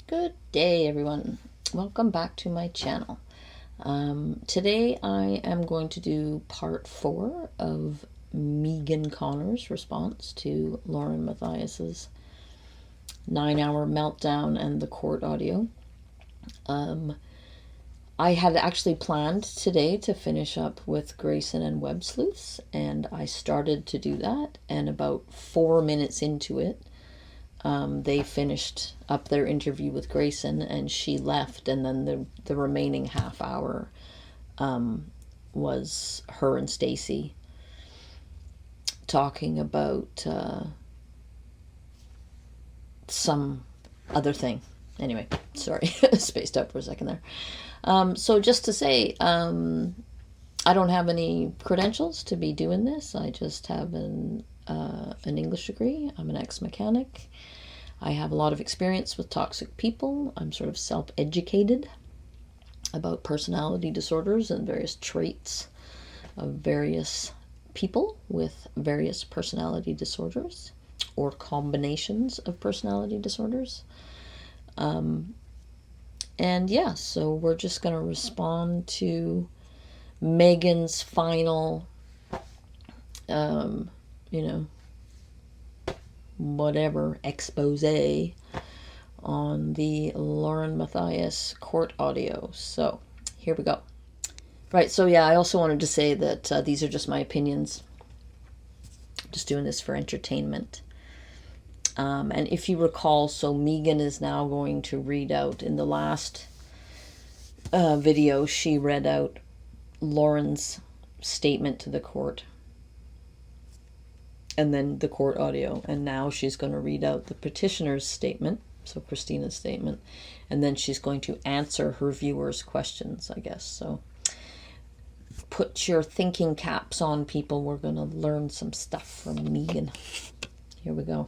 Good day, everyone. Welcome back to my channel. Today I am going to do part 4 of Megan Connor's response to Lauren Matthias's 9-hour meltdown and the court audio. I had actually planned today to finish up with Grayson and Web Sleuths, and I started to do that, and about 4 minutes into it, they finished up their interview with Grayson and she left, and then the remaining half hour was her and Stacy talking about some other thing. Anyway, sorry, spaced out for a second there. So just to say, I don't have any credentials to be doing this. I just have an English degree. I'm an ex-mechanic. I have a lot of experience with toxic people. I'm sort of self-educated about personality disorders and various traits of various people with various personality disorders or combinations of personality disorders. And yeah, so we're just going to respond to Megan's final, whatever expose on the Lauren Matthias court audio. So here we go. Right, so yeah, I also wanted to say that these are just my opinions. Just doing this for entertainment. And if you recall, so Megan is now going to read out, in the last video, she read out Lauren's statement to the court. And then the court audio. And now she's going to read out the petitioner's statement, so Christina's statement. And then she's going to answer her viewers' questions, I guess. So put your thinking caps on, people. We're going to learn some stuff from Megan. Here we go.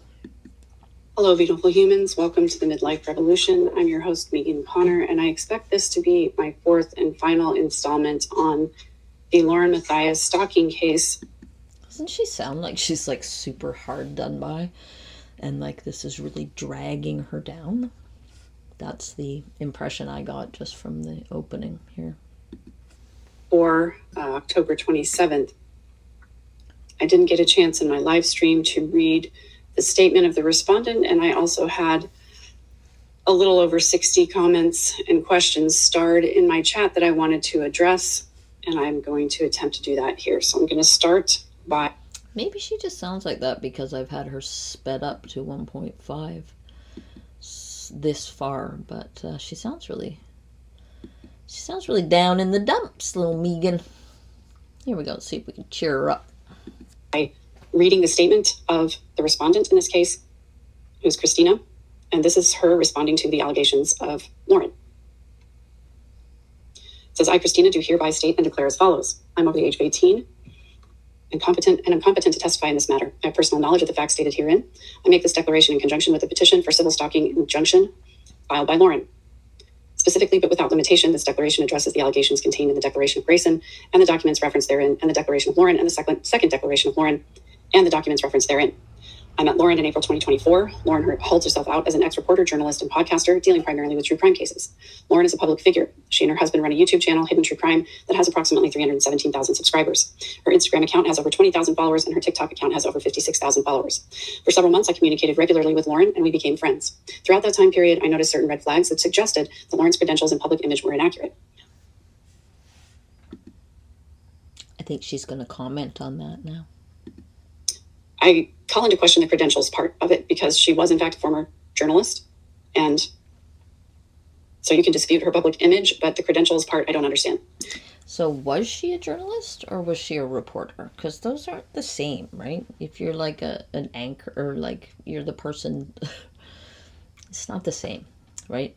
Hello, beautiful humans. Welcome to the Midlife Revolution. I'm your host, Megan Connor, and I expect this to be my 4th and final installment on the Lauren Matthias stalking case. Doesn't she sound like she's like super hard done by, and like this is really dragging her down? That's the impression I got just from the opening here. For October 27th, I didn't get a chance in my live stream to read the statement of the respondent, and I also had a little over 60 comments and questions starred in my chat that I wanted to address, and I'm going to attempt to do that here. So I'm going to start by... Maybe she just sounds like that because I've had her sped up to 1.5 this far, but she sounds really down in the dumps, little Megan. Here we go. Let's see if we can cheer her up. By reading the statement of the respondent in this case, who's Christina, and this is her responding to the allegations of Lauren. It says, I, Christina, do hereby state and declare as follows. I'm over the age of 18 and I'm competent to testify in this matter. I have personal knowledge of the facts stated herein. I make this declaration in conjunction with the petition for civil stalking injunction filed by Lauren. Specifically, but without limitation, this declaration addresses the allegations contained in the Declaration of Grayson and the documents referenced therein, and the Declaration of Lauren and the second Declaration of Lauren and the documents referenced therein. I met Lauren in April 2024. Lauren holds herself out as an ex-reporter, journalist, and podcaster dealing primarily with true crime cases. Lauren is a public figure. She and her husband run a YouTube channel, Hidden True Crime, that has approximately 317,000 subscribers. Her Instagram account has over 20,000 followers, and her TikTok account has over 56,000 followers. For several months, I communicated regularly with Lauren, and we became friends. Throughout that time period, I noticed certain red flags that suggested that Lauren's credentials and public image were inaccurate. I think she's going to comment on that now. I call into question the credentials part of it because she was, in fact, a former journalist. And so you can dispute her public image, but the credentials part, I don't understand. So was she a journalist or was she a reporter? Because those aren't the same, right? If you're like an anchor or like you're the person, it's not the same, right?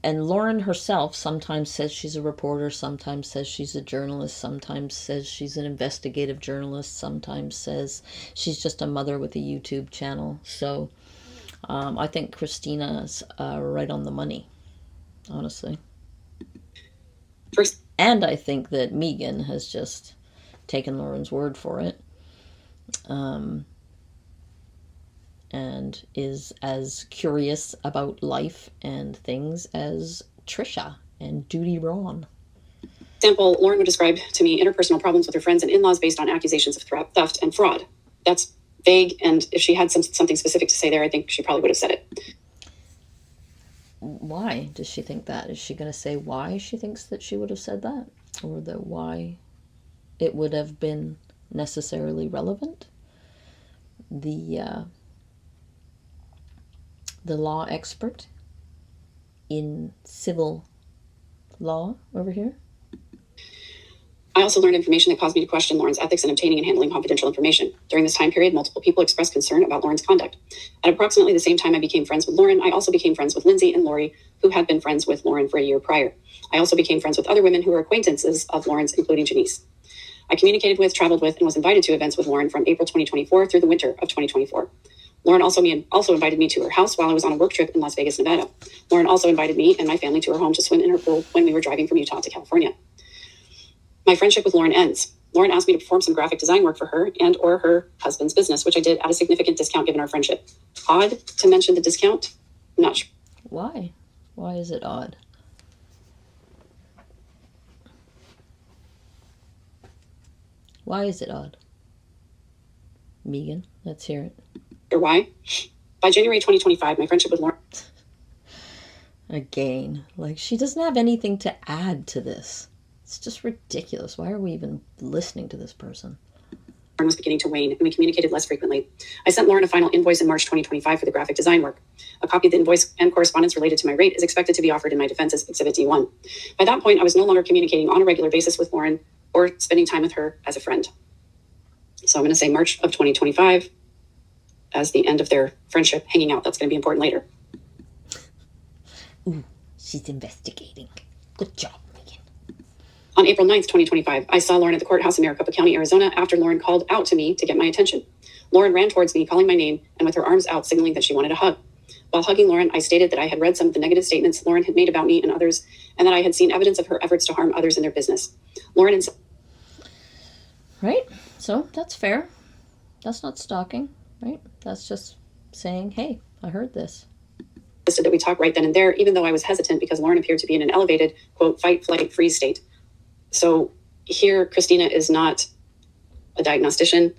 And Lauren herself sometimes says she's a reporter, sometimes says she's a journalist, sometimes says she's an investigative journalist, sometimes says she's just a mother with a YouTube channel. So I think Christina's right on the money, honestly. And I think that Megan has just taken Lauren's word for it. and is as curious about life and things as Trisha and Duty Ron. Example, Lauren would describe to me interpersonal problems with her friends and in-laws based on accusations of theft and fraud. That's vague, and if she had something specific to say there, I think she probably would have said it. Why does she think that? Is she going to say why she thinks that she would have said that? Or that why it would have been necessarily relevant? The law expert in civil law over here. I also learned information that caused me to question Lauren's ethics in obtaining and handling confidential information. During this time period, multiple people expressed concern about Lauren's conduct. At approximately the same time I became friends with Lauren, I also became friends with Lindsay and Lori, who had been friends with Lauren for a year prior. I also became friends with other women who were acquaintances of Lauren's, including Janice. I communicated with, traveled with, and was invited to events with Lauren from April 2024 through the winter of 2024. Lauren also invited me to her house while I was on a work trip in Las Vegas, Nevada. Lauren also invited me and my family to her home to swim in her pool when we were driving from Utah to California. My friendship with Lauren ends. Lauren asked me to perform some graphic design work for her and or her husband's business, which I did at a significant discount given our friendship. Odd to mention the discount? I'm not sure. Why? Why is it odd? Why is it odd? Megan, let's hear it. Or why? By January 2025, my friendship with Lauren... Again, like she doesn't have anything to add to this. It's just ridiculous. Why are we even listening to this person? Lauren was beginning to wane, and we communicated less frequently. I sent Lauren a final invoice in March 2025 for the graphic design work. A copy of the invoice and correspondence related to my rate is expected to be offered in my defense as Exhibit D1. By that point, I was no longer communicating on a regular basis with Lauren or spending time with her as a friend. So I'm going to say March of 2025 as the end of their friendship hanging out. That's going to be important later. Ooh, she's investigating. Good job. On April 9th, 2025, I saw Lauren at the courthouse in Maricopa County, Arizona, after Lauren called out to me to get my attention. Lauren ran towards me, calling my name, and with her arms out, signaling that she wanted a hug. While hugging Lauren, I stated that I had read some of the negative statements Lauren had made about me and others, and that I had seen evidence of her efforts to harm others in their business. Lauren insisted. Right? So, that's fair. That's not stalking, right? That's just saying, hey, I heard this. That we talk right then and there, even though I was hesitant because Lauren appeared to be in an elevated, quote, fight, flight, freeze state. So here, Christina is not a diagnostician.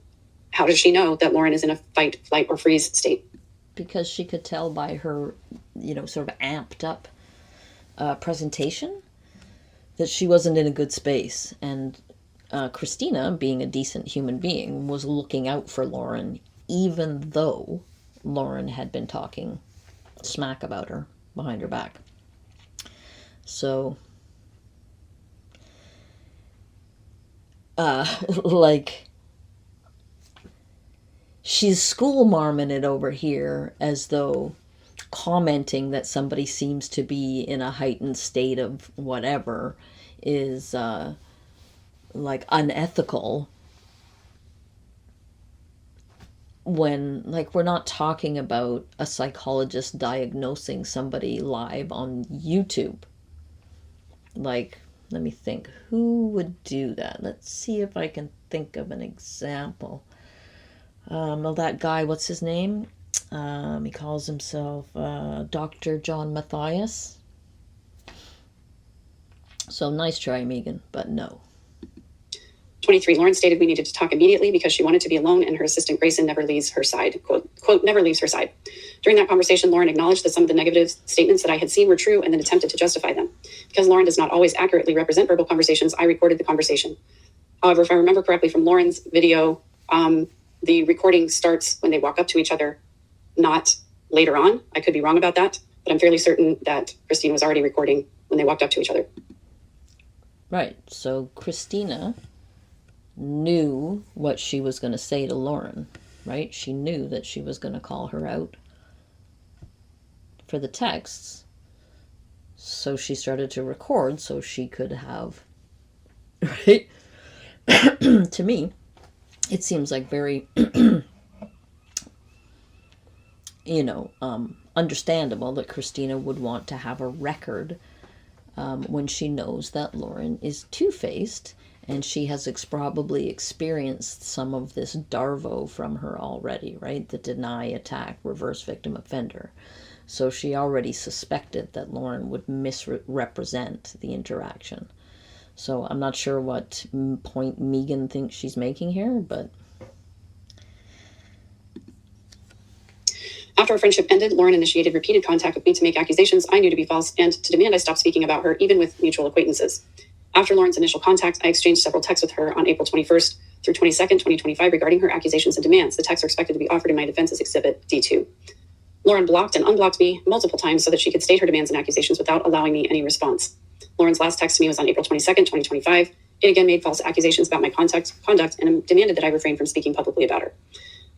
How does she know that Lauren is in a fight, flight, or freeze state? Because she could tell by her, sort of amped up presentation that she wasn't in a good space. And Christina, being a decent human being, was looking out for Lauren, even though Lauren had been talking smack about her behind her back. So... she's school marming it over here as though commenting that somebody seems to be in a heightened state of whatever is unethical, when we're not talking about a psychologist diagnosing somebody live on YouTube. Let me think. Who would do that? Let's see if I can think of an example. That guy, what's his name? He calls himself Dr. John Matthias. So nice try, Megan, but no. 23, Lauren stated we needed to talk immediately because she wanted to be alone and her assistant Grayson never leaves her side. Quote, never leaves her side. During that conversation, Lauren acknowledged that some of the negative statements that I had seen were true and then attempted to justify them. Because Lauren does not always accurately represent verbal conversations, I recorded the conversation. However, if I remember correctly from Lauren's video, the recording starts when they walk up to each other, not later on. I could be wrong about that, but I'm fairly certain that Christina was already recording when they walked up to each other. Right. So Christina knew what she was going to say to Lauren, right? She knew that she was going to call her out for the texts. So she started to record so she could have, right? To me, it seems like very, understandable that Christina would want to have a record when she knows that Lauren is two-faced And she has probably experienced some of this DARVO from her already, right? The deny, attack, reverse victim offender. So she already suspected that Lauren would misrepresent the interaction. So I'm not sure what point Megan thinks she's making here, but... After our friendship ended, Lauren initiated repeated contact with me to make accusations I knew to be false and to demand I stop speaking about her, even with mutual acquaintances. After Lauren's initial contact, I exchanged several texts with her on April 21st through 22nd, 2025 regarding her accusations and demands. The texts are expected to be offered in my defense as Exhibit D2. Lauren blocked and unblocked me multiple times so that she could state her demands and accusations without allowing me any response. Lauren's last text to me was on April 22nd, 2025. It again made false accusations about my conduct and demanded that I refrain from speaking publicly about her.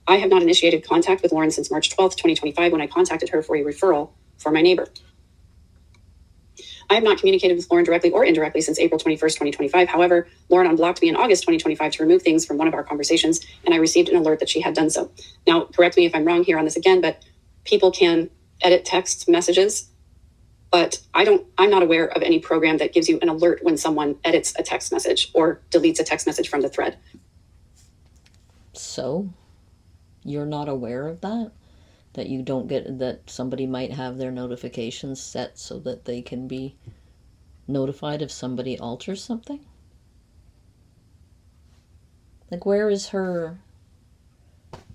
I have not initiated contact with Lauren since March 12th, 2025, when I contacted her for a referral for my neighbor. I have not communicated with Lauren directly or indirectly since April 21st, 2025. However, Lauren unblocked me in August 2025 to remove things from one of our conversations, and I received an alert that she had done so. Now, correct me if I'm wrong here on this again, but people can edit text messages, but I'm not aware of any program that gives you an alert when someone edits a text message or deletes a text message from the thread. So, you're not aware of that? That you don't get, that somebody might have their notifications set so that they can be notified if somebody alters something? Like, where is her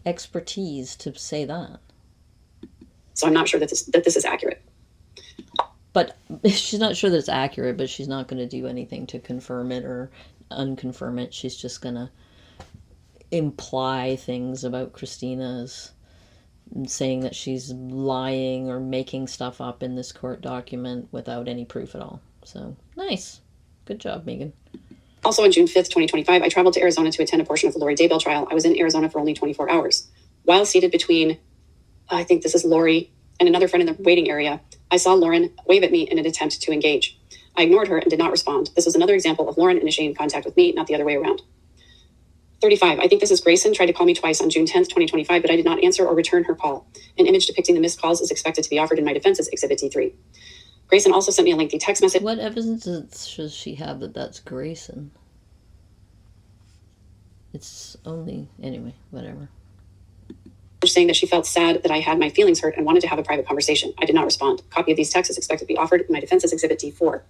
expertise to say that? So I'm not sure that this is accurate. But she's not sure that it's accurate, but she's not going to do anything to confirm it or unconfirm it. She's just going to imply things about Christina's, saying that she's lying or making stuff up in this court document without any proof at all. So, nice. Good job, Megan. Also on June 5th, 2025, I traveled to Arizona to attend a portion of the Lori Daybell trial. I was in Arizona for only 24 hours. While seated between, I think this is Lori and another friend in the waiting area, I saw Lauren wave at me in an attempt to engage. I ignored her and did not respond. This was another example of Lauren initiating contact with me, not the other way around. 35. I think this is Grayson, tried to call me twice on June 10th, 2025, but I did not answer or return her call. An image depicting the missed calls is expected to be offered in my defense as Exhibit D3. Grayson also sent me a lengthy text message. What evidence does she have that that's Grayson? It's only, anyway, whatever. Saying that she felt sad that I had my feelings hurt and wanted to have a private conversation. I did not respond. A copy of these texts is expected to be offered in my defense as Exhibit D4.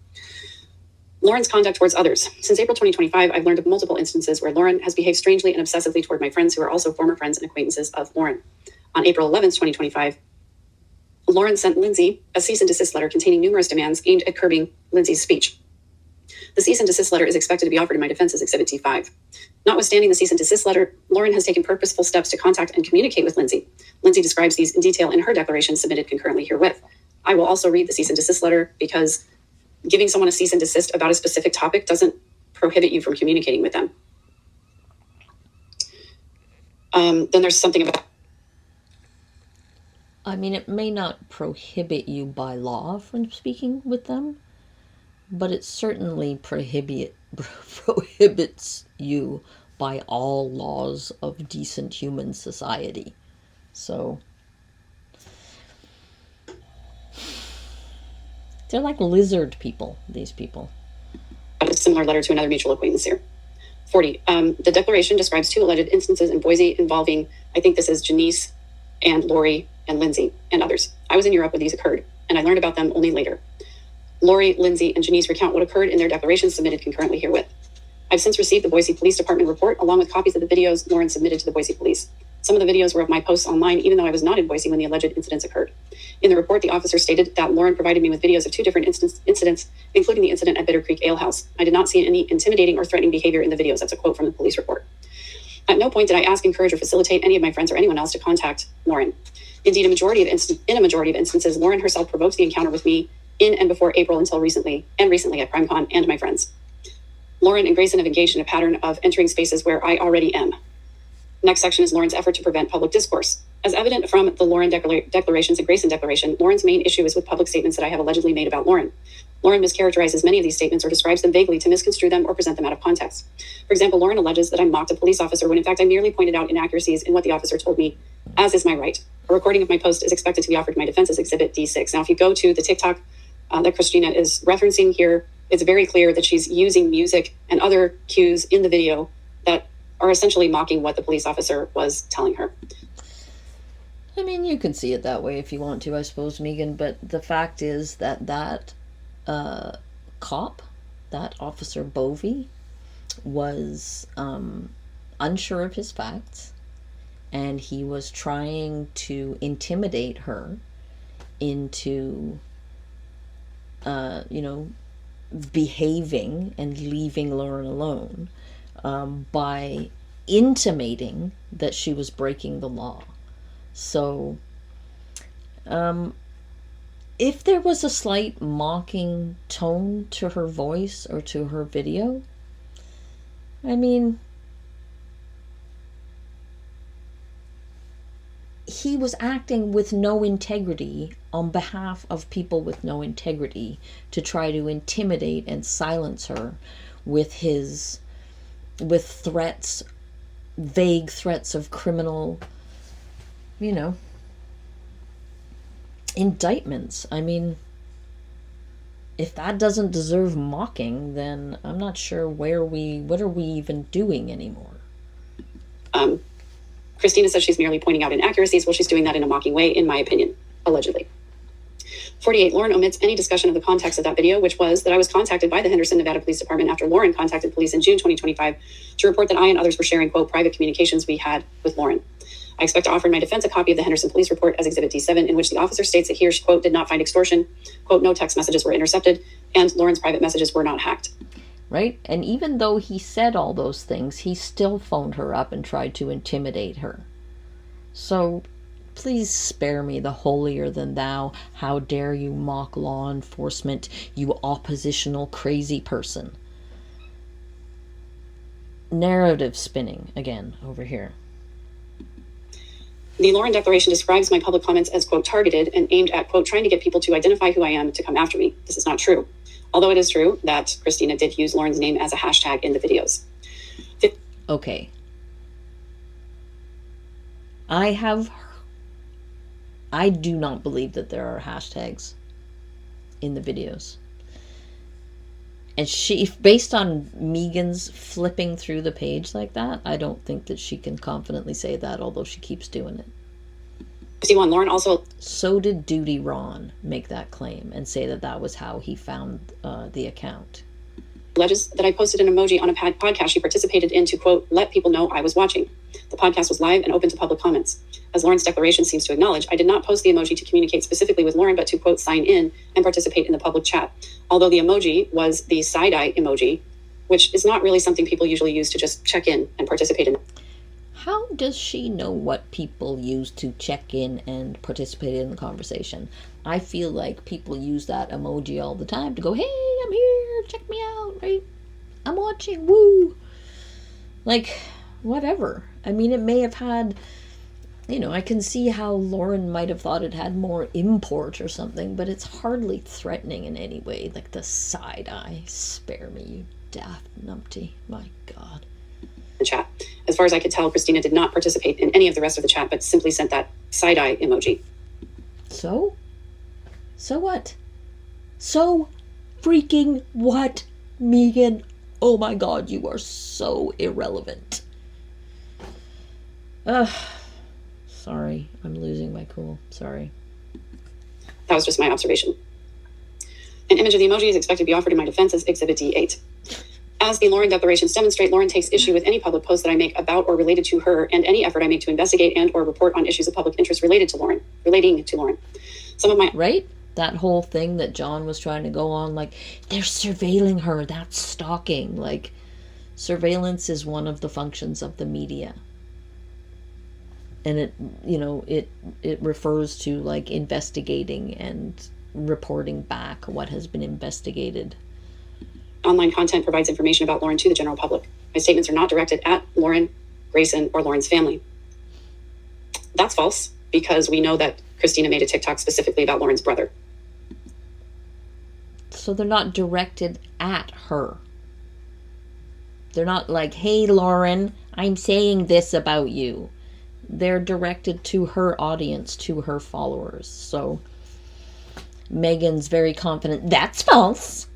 Lauren's conduct towards others. Since April 2025, I've learned of multiple instances where Lauren has behaved strangely and obsessively toward my friends who are also former friends and acquaintances of Lauren. On April 11th, 2025, Lauren sent Lindsay a cease and desist letter containing numerous demands aimed at curbing Lindsay's speech. The cease and desist letter is expected to be offered in my defense as Exhibit T5. Notwithstanding the cease and desist letter, Lauren has taken purposeful steps to contact and communicate with Lindsay. Lindsay describes these in detail in her declaration submitted concurrently herewith. I will also read the cease and desist letter because giving someone a cease and desist about a specific topic doesn't prohibit you from communicating with them. Then there's something about... I mean, it may not prohibit you by law from speaking with them, but it certainly prohibits you by all laws of decent human society. So... they're like lizard people, these people. A similar letter to another mutual acquaintance here. 40. The declaration describes two alleged instances in Boise involving, I think this is Janice and Lori and Lindsay and others. I was in Europe when these occurred, and I learned about them only later. Lori, Lindsay, and Janice recount what occurred in their declarations submitted concurrently herewith. I've since received the Boise Police Department report along with copies of the videos Lauren submitted to the Boise Police. Some of the videos were of my posts online, even though I was not in Boise when the alleged incidents occurred. In the report, the officer stated that Lauren provided me with videos of two different incidents, including the incident at Bitter Creek Ale House. I did not see any intimidating or threatening behavior in the videos. That's a quote from the police report. At no point did I ask, encourage, or facilitate any of my friends or anyone else to contact Lauren. Indeed, in a majority of instances, Lauren herself provoked the encounter with me in and before April until recently at CrimeCon and my friends. Lauren and Grayson have engaged in a pattern of entering spaces where I already am. Next section is Lauren's effort to prevent public discourse. As evident from the Lauren declarations and Grayson declaration, Lauren's main issue is with public statements that I have allegedly made about Lauren. Lauren mischaracterizes many of these statements or describes them vaguely to misconstrue them or present them out of context. For example, Lauren alleges that I mocked a police officer when in fact I merely pointed out inaccuracies in what the officer told me, as is my right. A recording of my post is expected to be offered in my defense as Exhibit D6. Now, if you go to the TikTok that Christina is referencing here, it's very clear that she's using music and other cues in the video that are essentially mocking what the police officer was telling her. I mean, you can see it that way if you want to, I suppose, Megan, but the fact is that cop, that Officer Bovey, was unsure of his facts, and he was trying to intimidate her into, behaving and leaving Lauren alone by intimating that she was breaking the law. So, if there was a slight mocking tone to her voice or to her video, I mean, he was acting with no integrity on behalf of people with no integrity to try to intimidate and silence her with threats, vague threats of criminal, indictments. I mean, if that doesn't deserve mocking, then I'm not sure what are we even doing anymore? Christina says she's merely pointing out inaccuracies. Well, she's doing that in a mocking way, in my opinion, allegedly. 48, Lauren omits any discussion of the context of that video, which was that I was contacted by the Henderson, Nevada Police Department after Lauren contacted police in June 2025 to report that I and others were sharing, quote, private communications we had with Lauren. I expect to offer in my defense a copy of the Henderson Police Report as Exhibit D7, in which the officer states that he or she, quote, did not find extortion, quote, no text messages were intercepted, and Lauren's private messages were not hacked. Right? And even though he said all those things, he still phoned her up and tried to intimidate her. So, please spare me the holier than thou, how dare you mock law enforcement, you oppositional crazy person. Narrative spinning again over here. The Lauren declaration describes my public comments as, quote, targeted and aimed at, quote, trying to get people to identify who I am to come after me. This is not true. Although it is true that Christina did use Lauren's name as a hashtag in the videos. Okay. I do not believe that there are hashtags in the videos. And based on Megan's flipping through the page like that, I don't think that she can confidently say that, although she keeps doing it. 51, Lauren also... So did Duty Ron make that claim and say that was how he found the account. alleges that I posted an emoji on a podcast she participated in to, quote, let people know I was watching. The podcast was live and open to public comments. As Lauren's declaration seems to acknowledge, I did not post the emoji to communicate specifically with Lauren, but to, quote, sign in and participate in the public chat. Although the emoji was the side-eye emoji, which is not really something people usually use to just check in and participate in. How does she know what people use to check in and participate in the conversation? I feel like people use that emoji all the time to go, hey, I'm here, check me out, right? I'm watching, woo! Like, whatever. I mean, it may have had, I can see how Lauren might have thought it had more import or something, but it's hardly threatening in any way. Like the side eye, spare me, you daft numpty, my God. Chat. As far as I could tell, Christina did not participate in any of the rest of the chat, but simply sent that side-eye emoji. So? So what? So freaking what, Megan? Oh my God, you are so irrelevant. Sorry, I'm losing my cool. Sorry. That was just my observation. An image of the emoji is expected to be offered in my defense as Exhibit D8. As the Lauren declarations demonstrate, Lauren takes issue with any public post that I make about or related to her and any effort I make to investigate and or report on issues of public interest relating to Lauren. Some of my... Right? That whole thing that John was trying to go on, like, they're surveilling her, that's stalking. Like, surveillance is one of the functions of the media. And it refers to, like, investigating and reporting back what has been investigated. Online content provides information about Lauren to the general public. My statements are not directed at Lauren, Grayson, or Lauren's family. That's false, because we know that Christina made a TikTok specifically about Lauren's brother. So they're not directed at her. They're not like, hey, Lauren, I'm saying this about you. They're directed to her audience, to her followers. So Megan's very confident, that's false.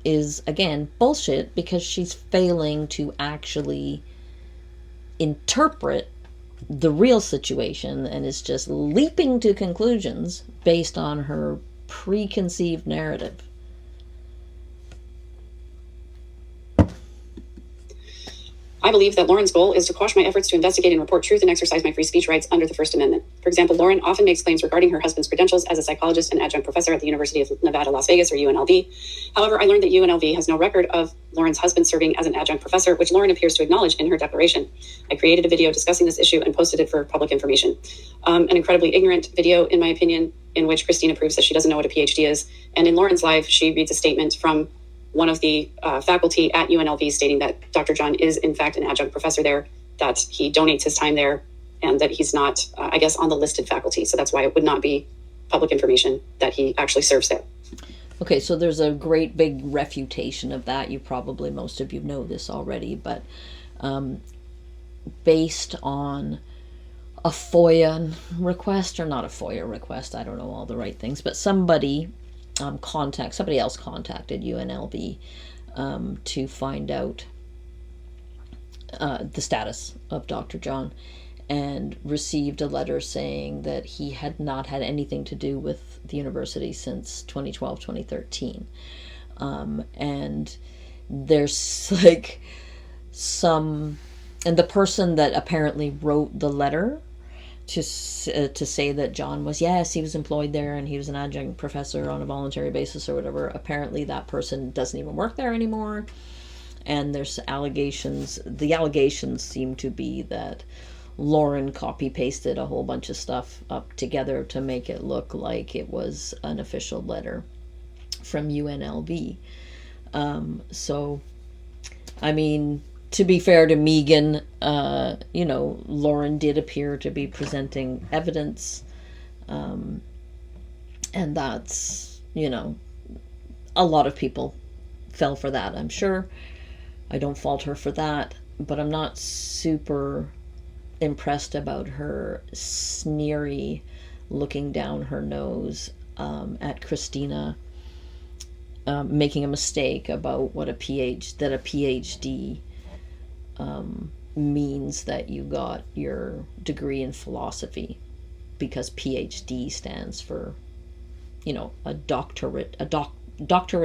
is, again, bullshit, because she's failing to actually interpret the real situation and is just leaping to conclusions based on her preconceived narrative. I believe that Lauren's goal is to quash my efforts to investigate and report truth and exercise my free speech rights under the First Amendment. For example, Lauren often makes claims regarding her husband's credentials as a psychologist and adjunct professor at the University of Nevada, Las Vegas, or UNLV. However, I learned that UNLV has no record of Lauren's husband serving as an adjunct professor, which Lauren appears to acknowledge in her declaration. I created a video discussing this issue and posted it for public information. An incredibly ignorant video, in my opinion, in which Christina proves that she doesn't know what a PhD is. And in Lauren's live, she reads a statement from one of the faculty at UNLV stating that Dr. John is, in fact, an adjunct professor there, that he donates his time there, and that he's not, I guess, on the listed faculty. So that's why it would not be public information that he actually serves there. Okay, so there's a great big refutation of that. Most of you know this already, but based on a FOIA request, or not a FOIA request, I don't know all the right things, but somebody else contacted UNLV to find out the status of Dr. John, and received a letter saying that he had not had anything to do with the university since 2012-2013. And there's like and the person that apparently wrote the letter to say that John was, yes, he was employed there and he was an adjunct professor on a voluntary basis or whatever. Apparently that person doesn't even work there anymore. And there's allegations. The allegations seem to be that Lauren copy-pasted a whole bunch of stuff up together to make it look like it was an official letter from UNLV. So, I mean, to be fair to Megan, Lauren did appear to be presenting evidence. And that's, a lot of people fell for that, I'm sure. I don't fault her for that, but I'm not super impressed about her sneery looking down her nose at Christina, making a mistake about what a PhD means that you got your degree in philosophy, because PhD stands for, a doctorate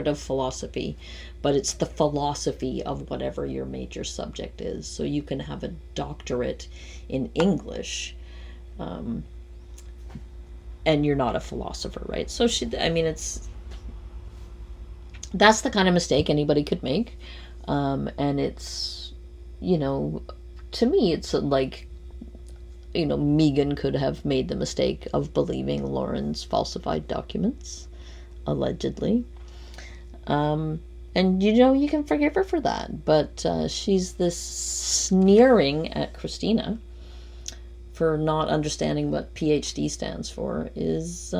of philosophy, but it's the philosophy of whatever your major subject is. So you can have a doctorate in English, and you're not a philosopher, right? So that's the kind of mistake anybody could make. And it's, to me, it's like, Megan could have made the mistake of believing Lauren's falsified documents, allegedly. And you can forgive her for that, but she's this sneering at Christina for not understanding what PhD stands for is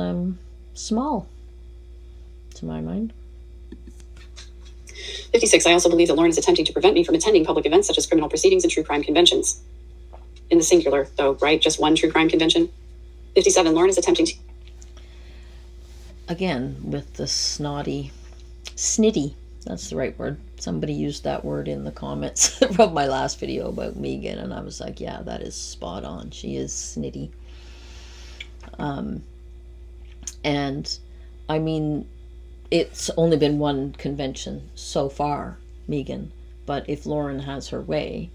small, to my mind. 56. I also believe that Lauren is attempting to prevent me from attending public events such as criminal proceedings and true crime conventions. In the singular, though, right? Just one true crime convention. 57. Lauren is attempting to... Again, with the snitty, that's the right word. Somebody used that word in the comments from my last video about Megan, and I was like, yeah, that is spot on. She is snitty. And I mean, it's only been one convention so far, Megan, but if Lauren has her way,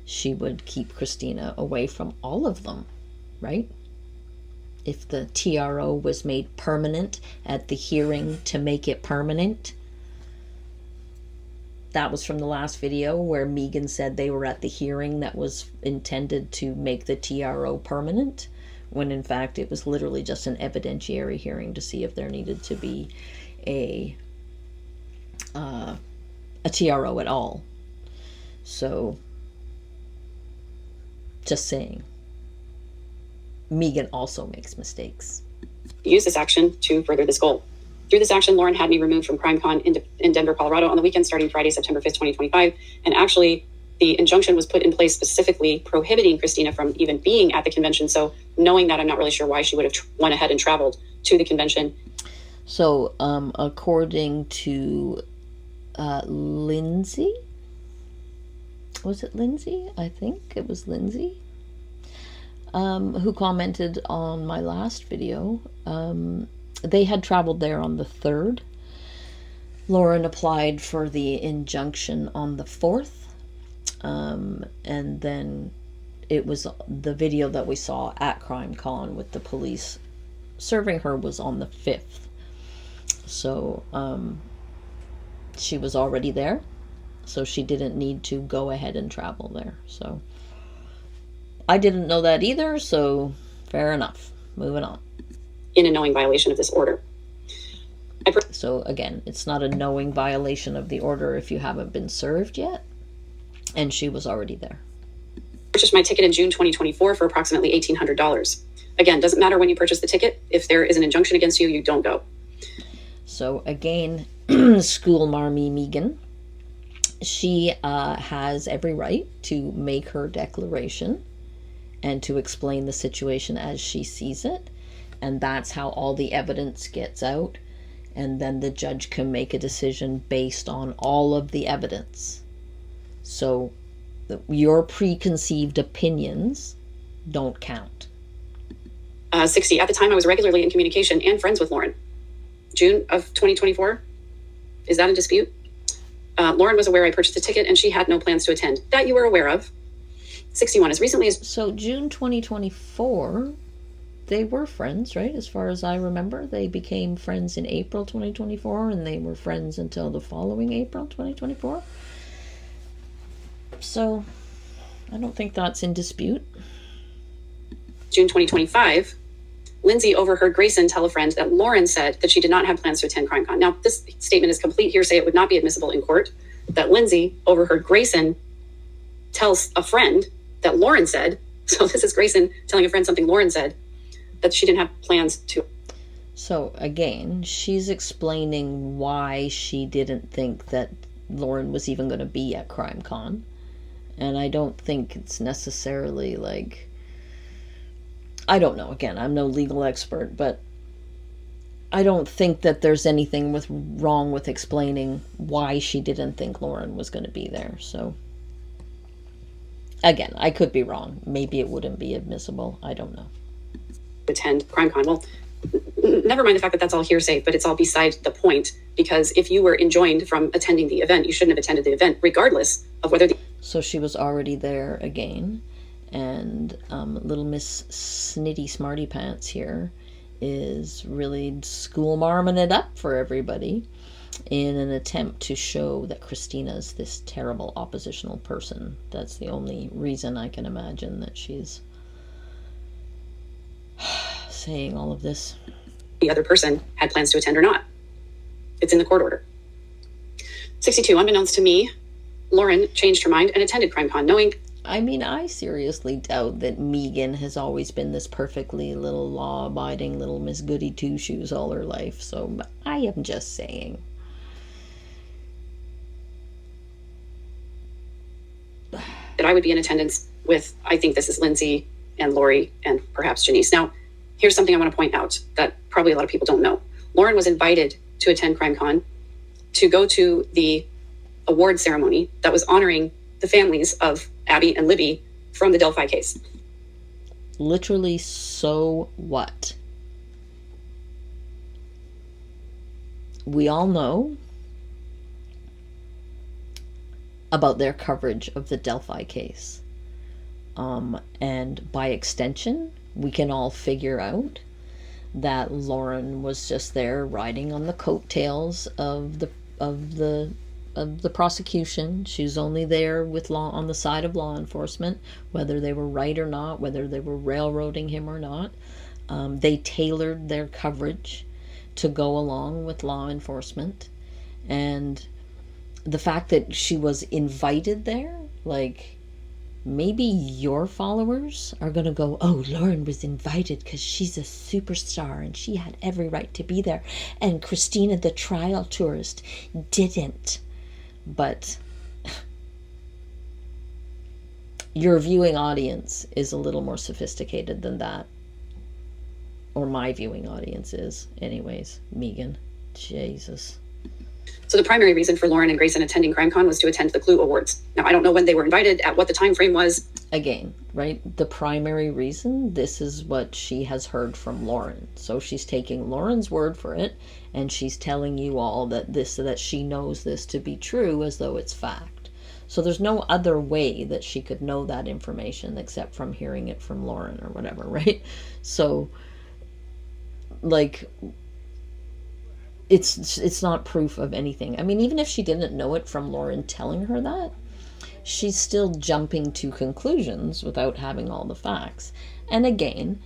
she would keep Christina away from all of them, right? If the TRO was made permanent at the hearing to make it permanent. That was from the last video where Megan said they were at the hearing that was intended to make the TRO permanent, when in fact it was literally just an evidentiary hearing to see if there needed to be a TRO at all. So, just saying. Megan also makes mistakes. Use this action to further this goal. Through this action, Lauren had me removed from CrimeCon in Denver, Colorado on the weekend starting Friday, September 5th, 2025. And actually, the injunction was put in place specifically prohibiting Christina from even being at the convention. So knowing that, I'm not really sure why she would have went ahead and traveled to the convention. So according to Lindsay. Was it Lindsay? I think it was Lindsay. Who commented on my last video. They had traveled there on the 3rd. Lauren applied for the injunction on the 4th. And then it was the video that we saw at CrimeCon with the police serving her was on the 5th. So she was already there. So she didn't need to go ahead and travel there. So I didn't know that either, so fair enough. Moving on. In a knowing violation of this order. So again, it's not a knowing violation of the order if you haven't been served yet. And she was already there. Purchased my ticket in June 2024 for approximately $1,800. Again, doesn't matter when you purchase the ticket. If there is an injunction against you, you don't go. So again, school marmy Megan. She has every right to make her declaration and to explain the situation as she sees it. And that's how all the evidence gets out. And then the judge can make a decision based on all of the evidence. So your preconceived opinions don't count. 60. At the time, I was regularly in communication and friends with Lauren. June of 2024. Is that in dispute? Lauren was aware I purchased a ticket and she had no plans to attend. That you were aware of. 61. As recently as... So June 2024, they were friends, right? As far as I remember, they became friends in April 2024 and they were friends until the following April 2024. So I don't think that's in dispute. June 2025, Lindsay overheard Grayson tell a friend that Lauren said that she did not have plans to attend CrimeCon. Now, this statement is complete hearsay. It would not be admissible in court. That Lindsay overheard Grayson tells a friend that Lauren said, so this is Grayson telling a friend something Lauren said, that she didn't have plans to. So again, she's explaining why she didn't think that Lauren was even going to be at CrimeCon. And I don't think it's necessarily like, I don't know, again, I'm no legal expert, but I don't think that there's anything wrong with explaining why she didn't think Lauren was going to be there. So again, I could be wrong. Maybe it wouldn't be admissible. I don't know. Attend CrimeCon. Well, never mind the fact that that's all hearsay, but it's all beside the point, because if you were enjoined from attending the event, you shouldn't have attended the event, regardless of whether the... So she was already there again, and little Miss Snitty Smarty Pants here is really school marming it up for everybody in an attempt to show that Christina's this terrible oppositional person. That's the only reason I can imagine that she's saying all of this. The other person had plans to attend or not. It's in the court order. 62. Unbeknownst to me, Lauren changed her mind and attended CrimeCon, knowing... I mean, I seriously doubt that Megan has always been this perfectly little law-abiding little Miss Goody Two-Shoes all her life, so I am just saying. That I would be in attendance with, I think this is Lindsay and Lori and perhaps Janice. Now, here's something I want to point out that probably a lot of people don't know. Lauren was invited to attend CrimeCon to go to the award ceremony that was honoring the families of Abby and Libby from the Delphi case. Literally, so what? We all know about their coverage of the Delphi case. And by extension, we can all figure out that Lauren was just there riding on the coattails of the prosecution. She was only there with law on the side of law enforcement, whether they were right or not, whether they were railroading him or not. They tailored their coverage to go along with law enforcement. And the fact that she was invited there, like, maybe your followers are going to go, oh, Lauren was invited because she's a superstar and she had every right to be there. And Christina, the trial tourist, didn't. But your viewing audience is a little more sophisticated than that. Or my viewing audience is. Anyways, Megan. Jesus. So the primary reason for Lauren and Grayson attending CrimeCon was to attend the Clue Awards. Now, I don't know when they were invited, at what the time frame was. Again, right? The primary reason, this is what she has heard from Lauren. So she's taking Lauren's word for it, and she's telling you all that she knows this to be true as though it's fact. So there's no other way that she could know that information except from hearing it from Lauren or whatever, right? So, like, it's not proof of anything. I mean, even if she didn't know it from Lauren telling her that, she's still jumping to conclusions without having all the facts. And again,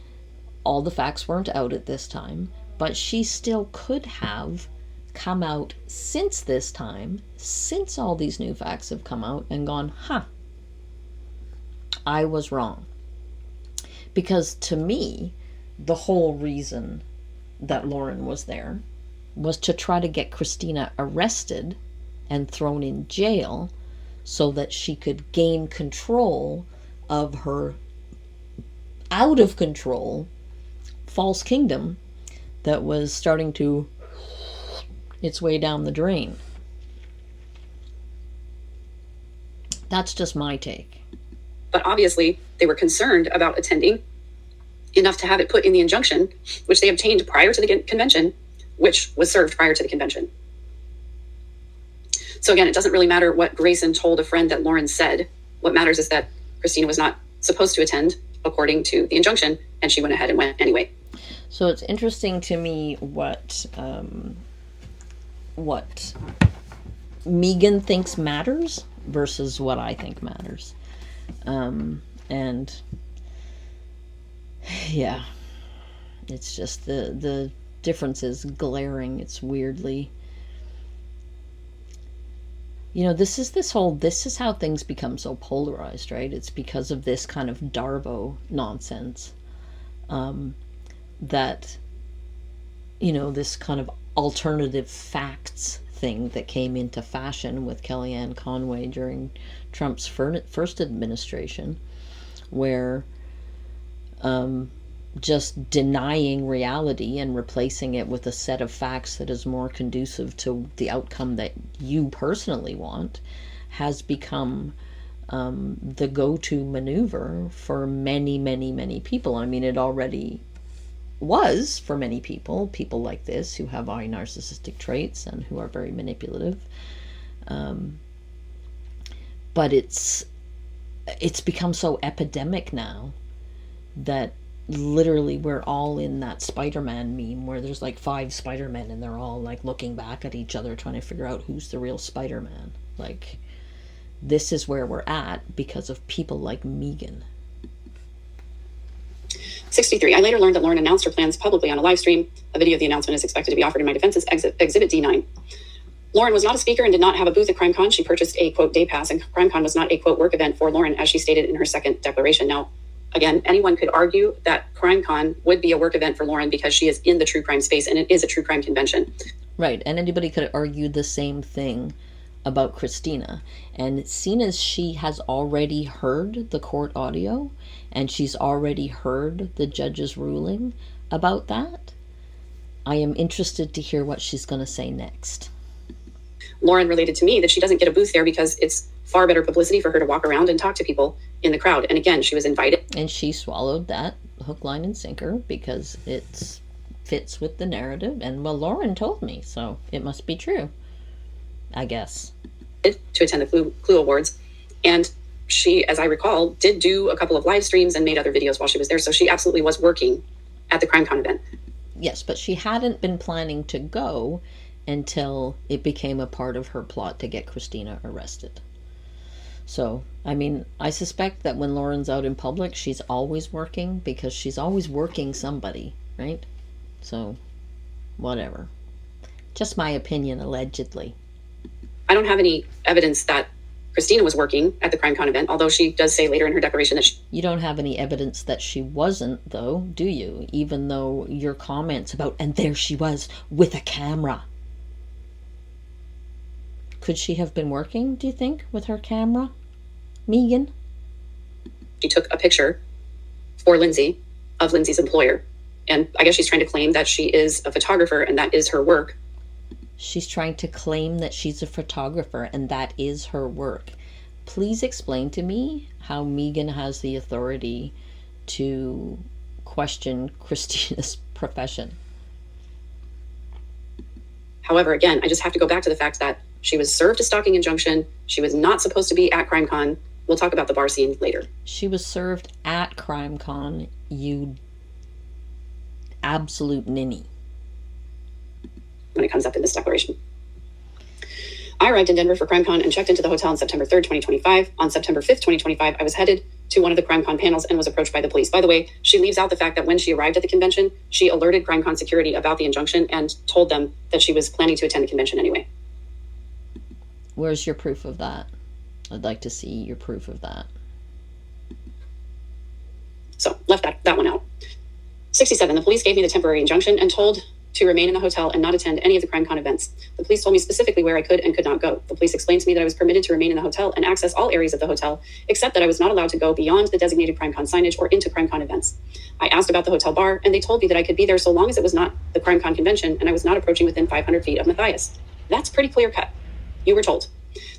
all the facts weren't out at this time, but she still could have come out since this time, since all these new facts have come out, and gone, I was wrong. Because to me, the whole reason that Lauren was there was to try to get Christina arrested and thrown in jail so that she could gain control of her out of control false kingdom that was starting to its way down the drain. That's just my take. But obviously, they were concerned about attending enough to have it put in the injunction, which they obtained prior to the convention, which was served prior to the convention. So again, it doesn't really matter what Grayson told a friend that Lauren said. What matters is that Christina was not supposed to attend according to the injunction, and she went ahead and went anyway. So it's interesting to me what Megan thinks matters versus what I think matters. And yeah, it's just the difference is glaring. It's weirdly, this is how things become so polarized, right? It's because of this kind of Darbo nonsense, that, this kind of alternative facts thing that came into fashion with Kellyanne Conway during Trump's first administration, where just denying reality and replacing it with a set of facts that is more conducive to the outcome that you personally want has become the go-to maneuver for many, many, many people. I mean, it already was for many people like this who have high narcissistic traits and who are very manipulative. But it's become so epidemic now that literally we're all in that Spider-Man meme where there's like 5 Spider-Men and they're all like looking back at each other trying to figure out who's the real Spider-Man. Like, this is where we're at because of people like Megan. 63. I later learned that Lauren announced her plans publicly on a live stream. A video of the announcement is expected to be offered in my defense as Exhibit D9. Lauren was not a speaker and did not have a booth at CrimeCon. She purchased a, quote, day pass, and CrimeCon was not a, quote, work event for Lauren, as she stated in her second declaration. Now, again, anyone could argue that CrimeCon would be a work event for Lauren because she is in the true crime space and it is a true crime convention. Right, and anybody could argue the same thing about Christina. And seeing as she has already heard the court audio and she's already heard the judge's ruling about that, I am interested to hear what she's going to say next. Lauren related to me that she doesn't get a booth there because it's far better publicity for her to walk around and talk to people in the crowd. And again, she was invited. And she swallowed that hook, line, and sinker because it fits with the narrative. And, well, Lauren told me, so it must be true, I guess. To attend the Clue Awards. And she, as I recall, did do a couple of live streams and made other videos while she was there. So she absolutely was working at the CrimeCon event. Yes, but she hadn't been planning to go until it became a part of her plot to get Christina arrested. So, I mean, I suspect that when Lauren's out in public, she's always working because she's always working somebody, right? So, whatever. Just my opinion, allegedly. I don't have any evidence that Christina was working at the CrimeCon event, although she does say later in her declaration that You don't have any evidence that she wasn't, though, do you? Even though your comments about, and there she was with a camera. Could she have been working, do you think, with her camera, Megan? She took a picture for Lindsay of Lindsay's employer. And I guess she's trying to claim that she is a photographer and that is her work. She's trying to claim that she's a photographer and that is her work. Please explain to me how Megan has the authority to question Christina's profession. However, again, I just have to go back to the fact that she was served a stalking injunction. She was not supposed to be at CrimeCon. We'll talk about the bar scene later. She was served at CrimeCon, you absolute ninny. When it comes up in this declaration. I arrived in Denver for CrimeCon and checked into the hotel on September 3rd, 2025. On September 5th, 2025, I was headed to one of the CrimeCon panels and was approached by the police. By the way, she leaves out the fact that when she arrived at the convention, she alerted CrimeCon security about the injunction and told them that she was planning to attend the convention anyway. Where's your proof of that? I'd like to see your proof of that. So, left that one out. 67. The police gave me the temporary injunction and told to remain in the hotel and not attend any of the CrimeCon events. The police told me specifically where I could and could not go. The police explained to me that I was permitted to remain in the hotel and access all areas of the hotel, except that I was not allowed to go beyond the designated CrimeCon signage or into CrimeCon events. I asked about the hotel bar, and they told me that I could be there so long as it was not the CrimeCon convention and I was not approaching within 500 feet of Matthias. That's pretty clear cut. You were told.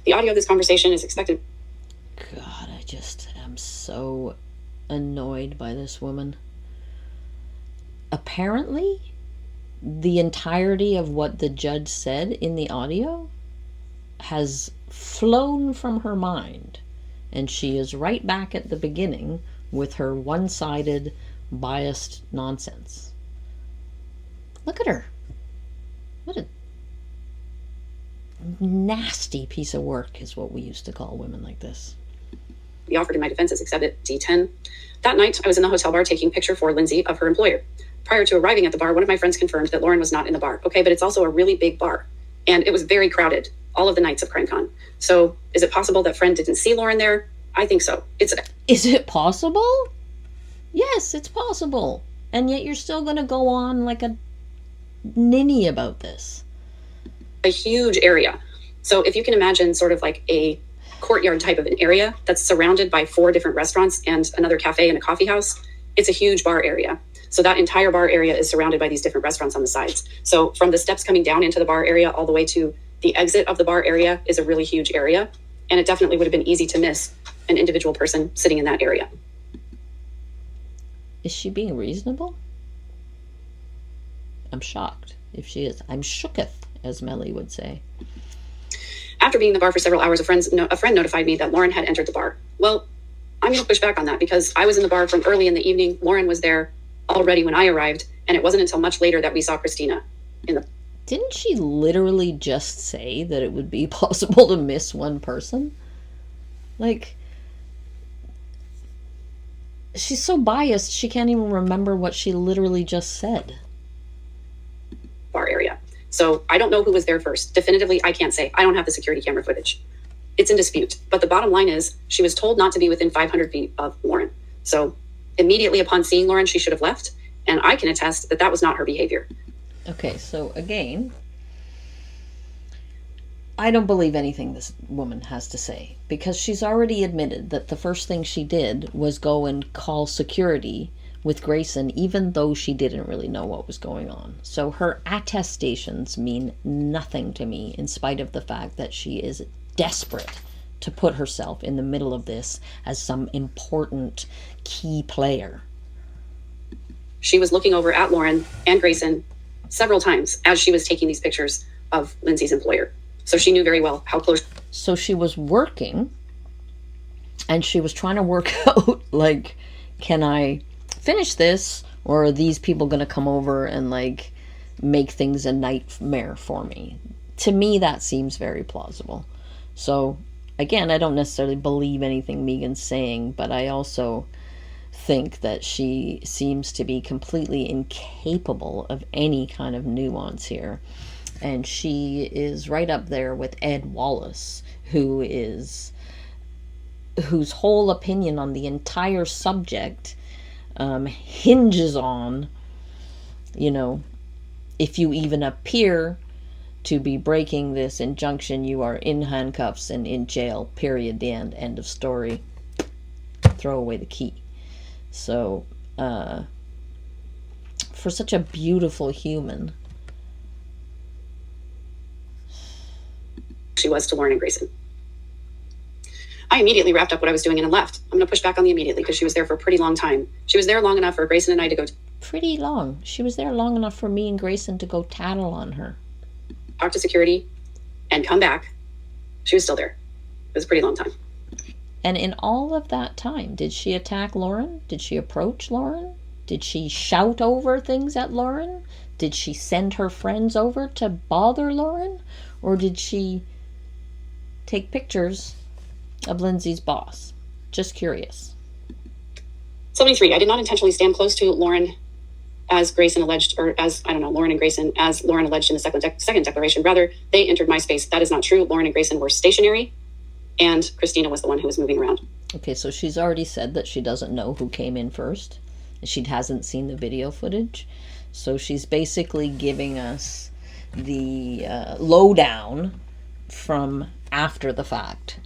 The audio of this conversation is expected. God, I just am so annoyed by this woman. Apparently, the entirety of what the judge said in the audio has flown from her mind, and she is right back at the beginning with her one-sided, biased nonsense. Look at her. What a nasty piece of work is what we used to call women like this. Be offered in my defense as Exhibit D10. That night, I was in the hotel bar taking a picture for Lindsay of her employer. Prior to arriving at the bar, one of my friends confirmed that Lauren was not in the bar. Okay, but it's also a really big bar, and it was very crowded all of the nights of CrimeCon. So is it possible that friend didn't see Lauren there? I think so. Is it possible? Yes, it's possible. And yet you're still going to go on like a ninny about this. A huge area. So if you can imagine sort of like a courtyard type of an area that's surrounded by 4 different restaurants and another cafe and a coffee house, it's a huge bar area. So that entire bar area is surrounded by these different restaurants on the sides. So from the steps coming down into the bar area all the way to the exit of the bar area is a really huge area. And it definitely would have been easy to miss an individual person sitting in that area. Is she being reasonable? I'm shocked if she is. I'm shooketh, as Melly would say. After being in the bar for several hours, a friend notified me that Lauren had entered the bar. Well, I'm going to push back on that because I was in the bar from early in the evening. Lauren was there already when I arrived, and it wasn't until much later that we saw Christina in the... Didn't she literally just say that it would be possible to miss one person? Like, she's so biased, she can't even remember what she literally just said. Bar area. So I don't know who was there first. Definitively, I can't say. I don't have the security camera footage. It's in dispute. But the bottom line is she was told not to be within 500 feet of Lauren. So immediately upon seeing Lauren, she should have left. And I can attest that that was not her behavior. Okay, so again, I don't believe anything this woman has to say because she's already admitted that the first thing she did was go and call security with Grayson, even though she didn't really know what was going on. So her attestations mean nothing to me, in spite of the fact that she is desperate to put herself in the middle of this as some important key player. She was looking over at Lauren and Grayson several times as she was taking these pictures of Lindsay's employer. So she knew very well how close. So she was working, and she was trying to work out, like, can I finish this, or are these people going to come over and, like, make things a nightmare for me? To me, that seems very plausible. So, again, I don't necessarily believe anything Megan's saying, but I also think that she seems to be completely incapable of any kind of nuance here. And she is right up there with Ed Wallace, whose whole opinion on the entire subject hinges on, if you even appear to be breaking this injunction, you are in handcuffs and in jail, period, the end of story. Throw away the key. So, for such a beautiful human she was to Lauren and Grayson. I immediately wrapped up what I was doing and left. I'm going to push back on the immediately because she was there for a pretty long time. She was there long enough for Grayson and I to go pretty long. She was there long enough for me and Grayson to go tattle on her. Talk to security and come back. She was still there. It was a pretty long time. And in all of that time, did she attack Lauren? Did she approach Lauren? Did she shout over things at Lauren? Did she send her friends over to bother Lauren? Or did she take pictures of Lindsy's boss? Just curious. 73. I did not intentionally stand close to Lauren as Grayson alleged, or as, Lauren and Grayson, as Lauren alleged in the second declaration. Rather, they entered my space. That is not true. Lauren and Grayson were stationary, and Christina was the one who was moving around. Okay, so she's already said that she doesn't know who came in first. She hasn't seen the video footage. So she's basically giving us the lowdown from after the fact.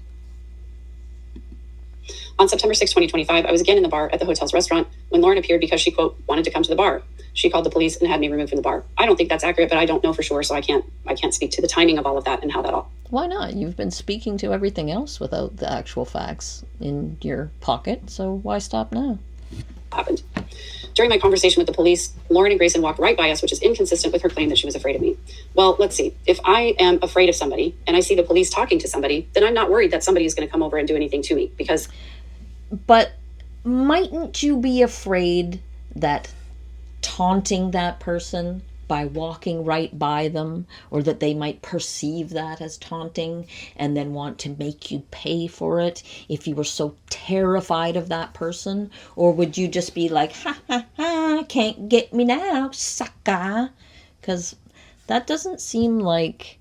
On September 6, 2025, I was again in the bar at the hotel's restaurant when Lauren appeared because she, quote, wanted to come to the bar. She called the police and had me removed from the bar. I don't think that's accurate, but I don't know for sure, so I can't speak to the timing of all of that and how that all... Why not? You've been speaking to everything else without the actual facts in your pocket, so why stop now? Happened. During my conversation with the police, Lauren and Grayson walked right by us, which is inconsistent with her claim that she was afraid of me. Well, let's see. If I am afraid of somebody and I see the police talking to somebody, then I'm not worried that somebody is going to come over and do anything to me because... But mightn't you be afraid that taunting that person by walking right by them, or that they might perceive that as taunting and then want to make you pay for it if you were so terrified of that person? Or would you just be like, ha ha ha, can't get me now, sucker? Because that doesn't seem like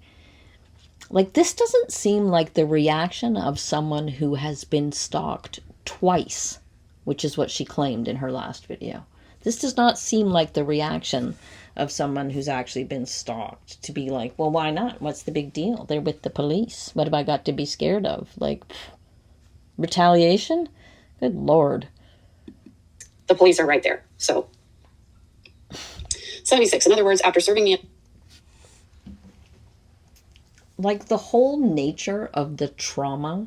this doesn't seem like the reaction of someone who has been stalked twice, which is what she claimed in her last video. This does not seem like the reaction of someone who's actually been stalked, to be like, well, why not? What's the big deal? They're with the police. What have I got to be scared of? Like, retaliation? Good Lord. The police are right there. So, 76. In other words, after serving me... Like, the whole nature of the trauma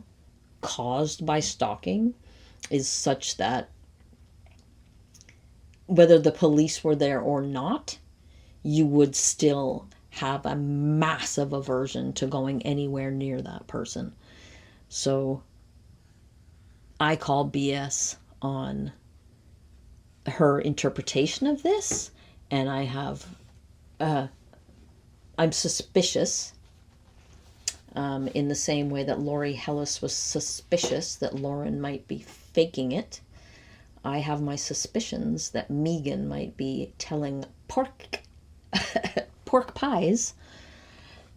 caused by stalking is such that whether the police were there or not, you would still have a massive aversion to going anywhere near that person. So I call BS on her interpretation of this, and I'm suspicious in the same way that Lori Hellis was suspicious that Lauren might be faking it. I have my suspicions that Megan might be telling pork pies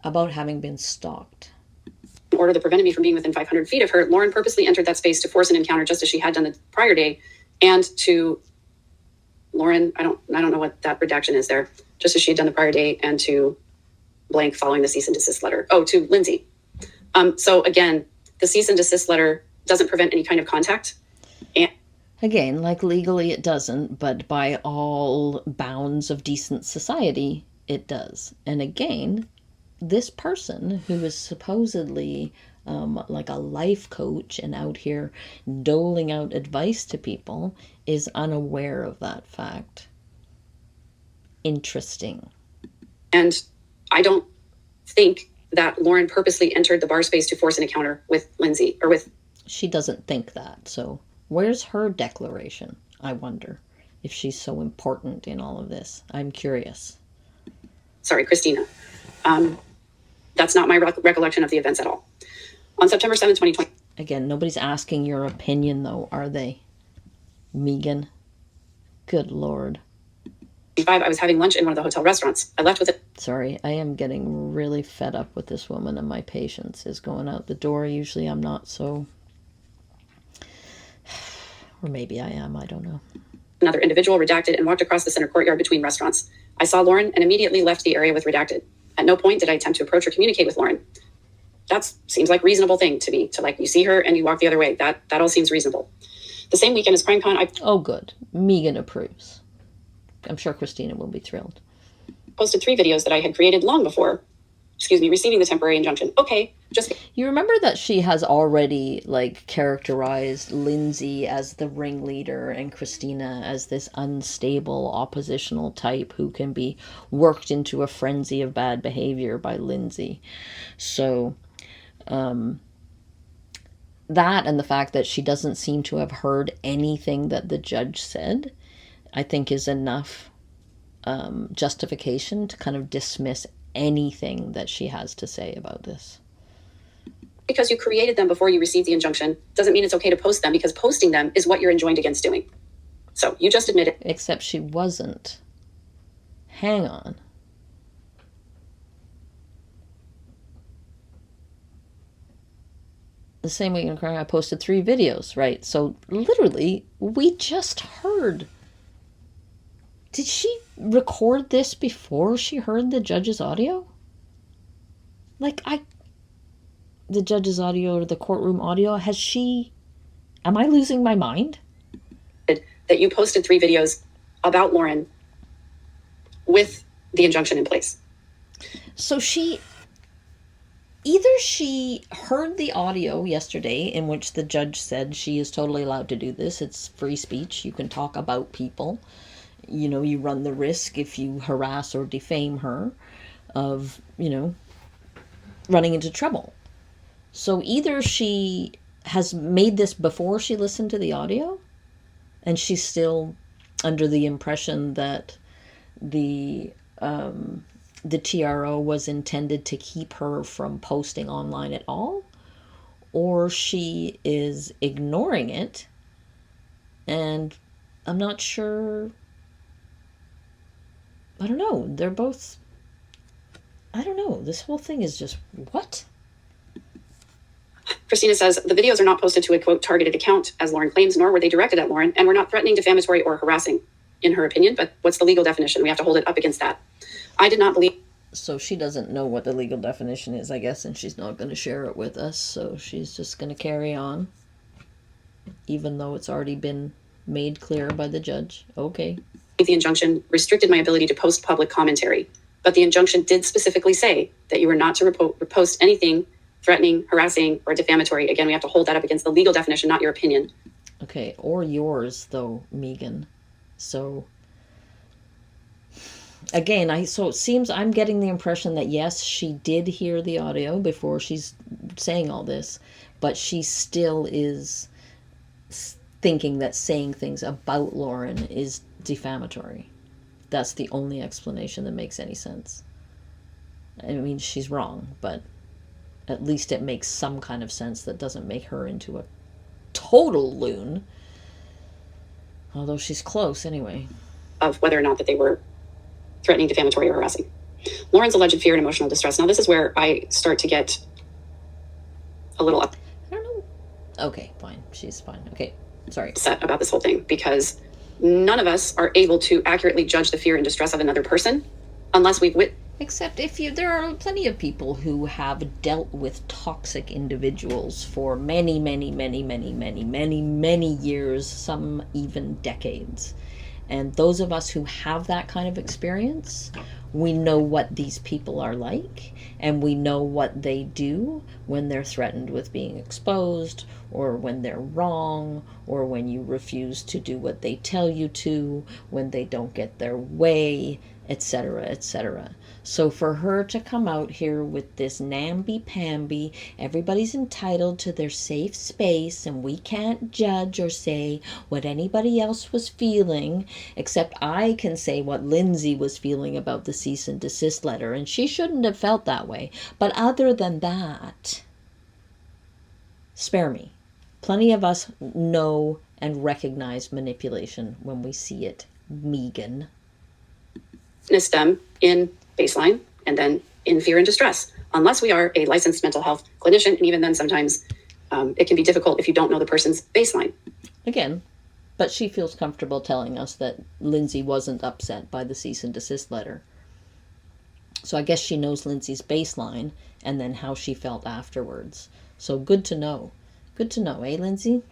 about having been stalked. In order that prevented me from being within 500 feet of her, Lauren purposely entered that space to force an encounter just as she had done the prior day, and to Lauren, I don't know what that redaction is there, just as she had done the prior day, and to blank following the cease and desist letter. Oh, to Lindsay. So again, the cease and desist letter doesn't prevent any kind of contact. And again, like legally it doesn't, but by all bounds of decent society, it does. And again, this person who is supposedly like a life coach and out here doling out advice to people is unaware of that fact. Interesting. And I don't think that Lauren purposely entered the bar space to force an encounter with Lindsay or with... She doesn't think that. So where's her declaration? I wonder if she's so important in all of this. I'm curious. Sorry, Christina. That's not my recollection of the events at all. On September 7th, 2020... Again, nobody's asking your opinion, though, are they? Megan? Good Lord. I was having lunch in one of the hotel restaurants. I left with it. Sorry, I am getting really fed up with this woman, and my patience is going out the door. Usually I'm not so... Or maybe I am, I don't know. Another individual, redacted, and walked across the center courtyard between restaurants. I saw Lauren and immediately left the area with redacted. At no point did I attempt to approach or communicate with Lauren. That seems like a reasonable thing to me, to like, you see her and you walk the other way. That all seems reasonable. The same weekend as CrimeCon, Oh, good. Megan approves. I'm sure Christina will be thrilled. posted 3 videos that I had created long before receiving the temporary injunction. Okay, just You remember that she has already like characterized Lindsay as the ringleader and Christina as this unstable oppositional type who can be worked into a frenzy of bad behavior by Lindsay. So that and the fact that she doesn't seem to have heard anything that the judge said, I think is enough justification to kind of dismiss anything that she has to say about this. because you created them before you received the injunction doesn't mean it's okay to post them, because posting them is what you're enjoined against doing. So you just admitted. Except she wasn't. Hang on. The same week in crime, I posted 3 videos, right? So literally, we just heard. Did she record this before she heard the judge's audio? The judge's audio or the courtroom audio, am I losing my mind? That you posted 3 videos about Lauren with the injunction in place. So either she heard the audio yesterday in which the judge said she is totally allowed to do this. It's free speech. You can talk about people. You run the risk if you harass or defame her of, running into trouble. So either she has made this before she listened to the audio, and she's still under the impression that the TRO was intended to keep her from posting online at all, or she is ignoring it, and I'm not sure. I don't know. They're both... I don't know. This whole thing is just... What? Christina says the videos are not posted to a, quote, targeted account, as Lauren claims, nor were they directed at Lauren, and were not threatening, defamatory, or harassing, in her opinion. But what's the legal definition? We have to hold it up against that. I did not believe... So she doesn't know what the legal definition is, I guess, and she's not going to share it with us, so she's just going to carry on, even though it's already been made clear by the judge. Okay. The injunction restricted my ability to post public commentary, but the injunction did specifically say that you were not to post anything threatening, harassing, or defamatory. Again, we have to hold that up against the legal definition, not your opinion. Okay, or yours, though, Megan. So, again, so it seems I'm getting the impression that, yes, she did hear the audio before she's saying all this, but she still is thinking that saying things about Lauren is defamatory. That's the only explanation that makes any sense. I mean, she's wrong, but at least it makes some kind of sense that doesn't make her into a total loon. Although she's close anyway. Of whether or not that they were threatening, defamatory, or harassing. Lauren's alleged fear and emotional distress. Now, this is where I start to get a little I don't know. Okay, fine. She's fine. Okay, sorry. Upset about this whole thing, because none of us are able to accurately judge the fear and distress of another person unless we've Except there are plenty of people who have dealt with toxic individuals for many, many, many, many, many, many, many years, some even decades. And those of us who have that kind of experience, we know what these people are like, and we know what they do when they're threatened with being exposed, or when they're wrong, or when you refuse to do what they tell you to, when they don't get their way, etc., etc. So for her to come out here with this namby-pamby, everybody's entitled to their safe space and we can't judge or say what anybody else was feeling, except I can say what Lindsay was feeling about the cease and desist letter, and she shouldn't have felt that way. But other than that, spare me. Plenty of us know and recognize manipulation when we see it, Megan. Witness them in baseline and then in fear and distress, unless we are a licensed mental health clinician. And even then, sometimes it can be difficult if you don't know the person's baseline. Again, but she feels comfortable telling us that Lindsay wasn't upset by the cease and desist letter. So I guess she knows Lindsay's baseline and then how she felt afterwards. So good to know. Good to know, eh, Lindsay?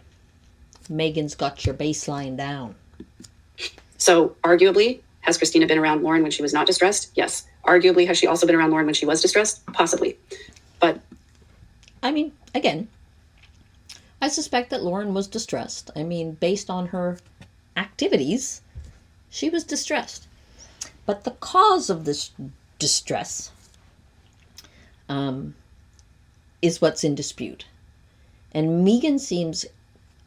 Megan's got your baseline down. So arguably, has Christina been around Lauren when she was not distressed? Yes. Arguably, has she also been around Lauren when she was distressed? Possibly. But I mean, again, I suspect that Lauren was distressed. I mean, based on her activities, she was distressed. But the cause of this distress is what's in dispute. And Megan seems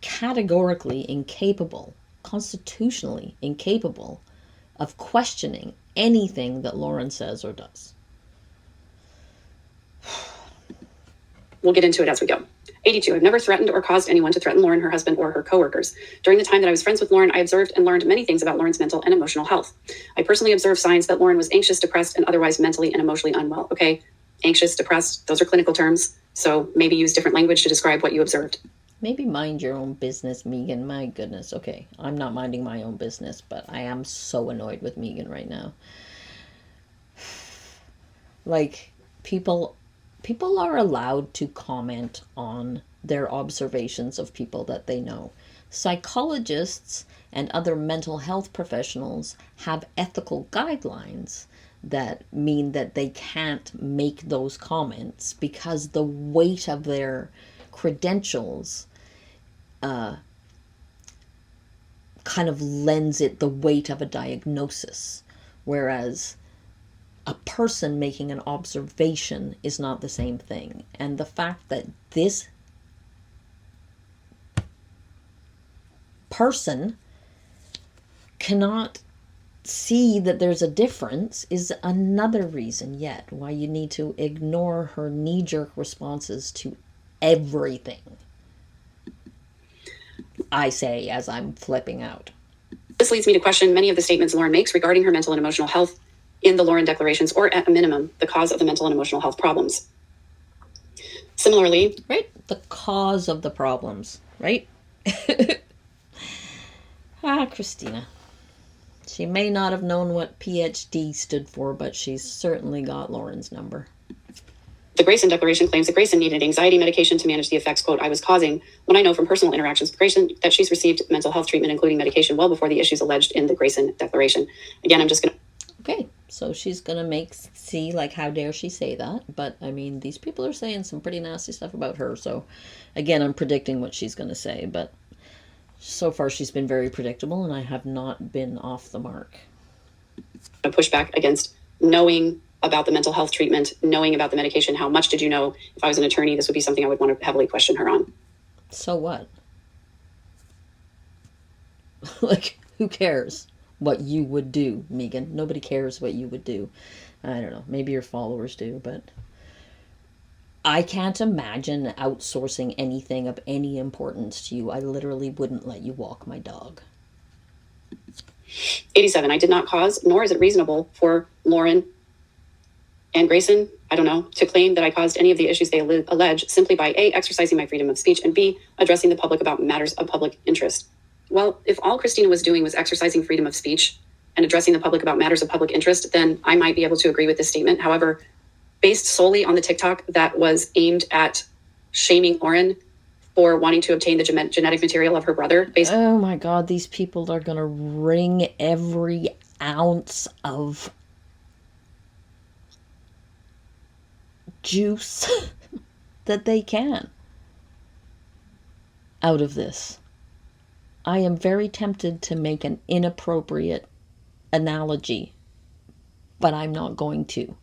categorically incapable, constitutionally incapable, of questioning anything that Lauren says or does. we'll get into it as we go. 82. I've never threatened or caused anyone to threaten Lauren, her husband, or her coworkers. During the time that I was friends with Lauren, I observed and learned many things about Lauren's mental and emotional health. I personally observed signs that Lauren was anxious, depressed, and otherwise mentally and emotionally unwell. Okay, anxious, depressed, those are clinical terms. So maybe use different language to describe what you observed. Maybe mind your own business, Megan. My goodness. Okay, I'm not minding my own business, but I am so annoyed with Megan right now. Like, people are allowed to comment on their observations of people that they know. Psychologists and other mental health professionals have ethical guidelines that mean that they can't make those comments because the weight of their credentials kind of lends it the weight of a diagnosis, whereas a person making an observation is not the same thing. And the fact that this person cannot see that there's a difference is another reason yet why you need to ignore her knee-jerk responses to everything. I say as I'm flipping out. This leads me to question many of the statements Lauren makes regarding her mental and emotional health in the Lauren declarations, or at a minimum, the cause of the mental and emotional health problems. Similarly, right? The cause of the problems, right? Christina. She may not have known what PhD stood for, but she's certainly got Lauren's number. The Grayson Declaration claims that Grayson needed anxiety medication to manage the effects, quote, I was causing, when I know from personal interactions with Grayson that she's received mental health treatment, including medication, well before the issues alleged in the Grayson Declaration. Again, I'm just going to... Okay, so she's going to see, like, how dare she say that? But, I mean, these people are saying some pretty nasty stuff about her, so, again, I'm predicting what she's going to say, but so far she's been very predictable, and I have not been off the mark. A pushback against knowing about the mental health treatment, knowing about the medication. How much did you know? If I was an attorney, this would be something I would want to heavily question her on. So what? Like, who cares what you would do, Megan? Nobody cares what you would do. I don't know. Maybe your followers do, but I can't imagine outsourcing anything of any importance to you. I literally wouldn't let you walk my dog. 87. I did not cause, nor is it reasonable for Lauren and Grayson, I don't know, to claim that I caused any of the issues they allege simply by A, exercising my freedom of speech, and B, addressing the public about matters of public interest. Well, if all Christina was doing was exercising freedom of speech and addressing the public about matters of public interest, then I might be able to agree with this statement. However, based solely on the TikTok that was aimed at shaming Lauren for wanting to obtain the genetic material of her brother. Oh my God, these people are going to wring every ounce of juice that they can out of this. I am very tempted to make an inappropriate analogy, but I'm not going to.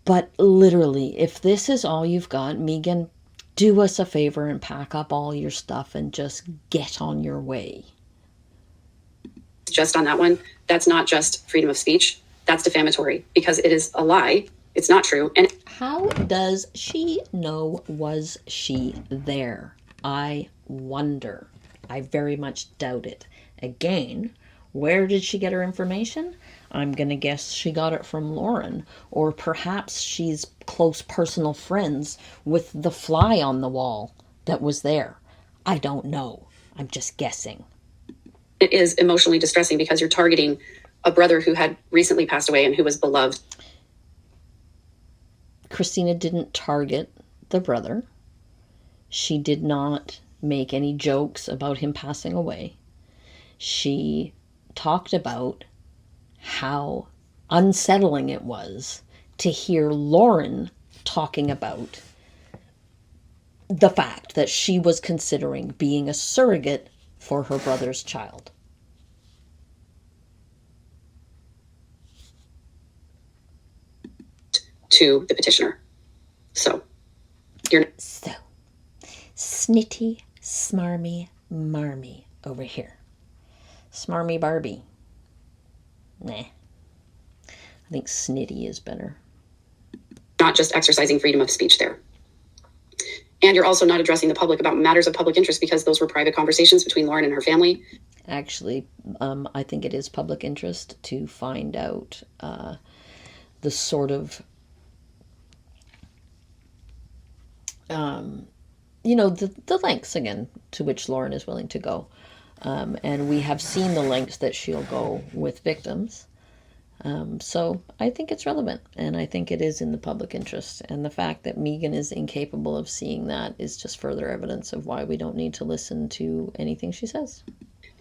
But literally, if this is all you've got, Megan, do us a favor and pack up all your stuff and just get on your way. Just on that one, that's not just freedom of speech. That's defamatory because it is a lie. It's not true. And how does she know? Was she there? I wonder. I very much doubt it. Again, where did she get her information? I'm going to guess she got it from Lauren, or perhaps she's close personal friends with the fly on the wall that was there. I don't know. I'm just guessing. It is emotionally distressing because you're targeting a brother who had recently passed away and who was beloved. Christina didn't target the brother. She did not make any jokes about him passing away. She talked about how unsettling it was to hear Lauren talking about the fact that she was considering being a surrogate for her brother's child. To the petitioner. So, you're... So, snitty, smarmy, marmy over here. Smarmy Barbie. Nah. I think snitty is better. Not just exercising freedom of speech there. And you're also not addressing the public about matters of public interest because those were private conversations between Lauren and her family. Actually, I think it is public interest to find out the sort of, the lengths, again, to which Lauren is willing to go. And we have seen the lengths that she'll go with victims. So I think it's relevant, and I think it is in the public interest. And the fact that Megan is incapable of seeing that is just further evidence of why we don't need to listen to anything she says.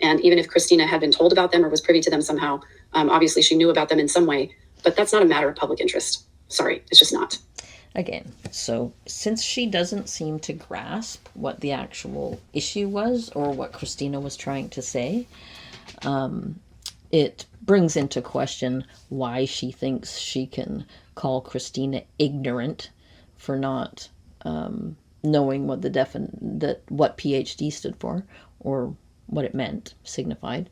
And even if Christina had been told about them or was privy to them somehow, obviously she knew about them in some way, but that's not a matter of public interest. Sorry, it's just not. Again, so since she doesn't seem to grasp what the actual issue was or what Christina was trying to say, it brings into question why she thinks she can call Christina ignorant for not knowing what what PhD stood for or what it meant, signified.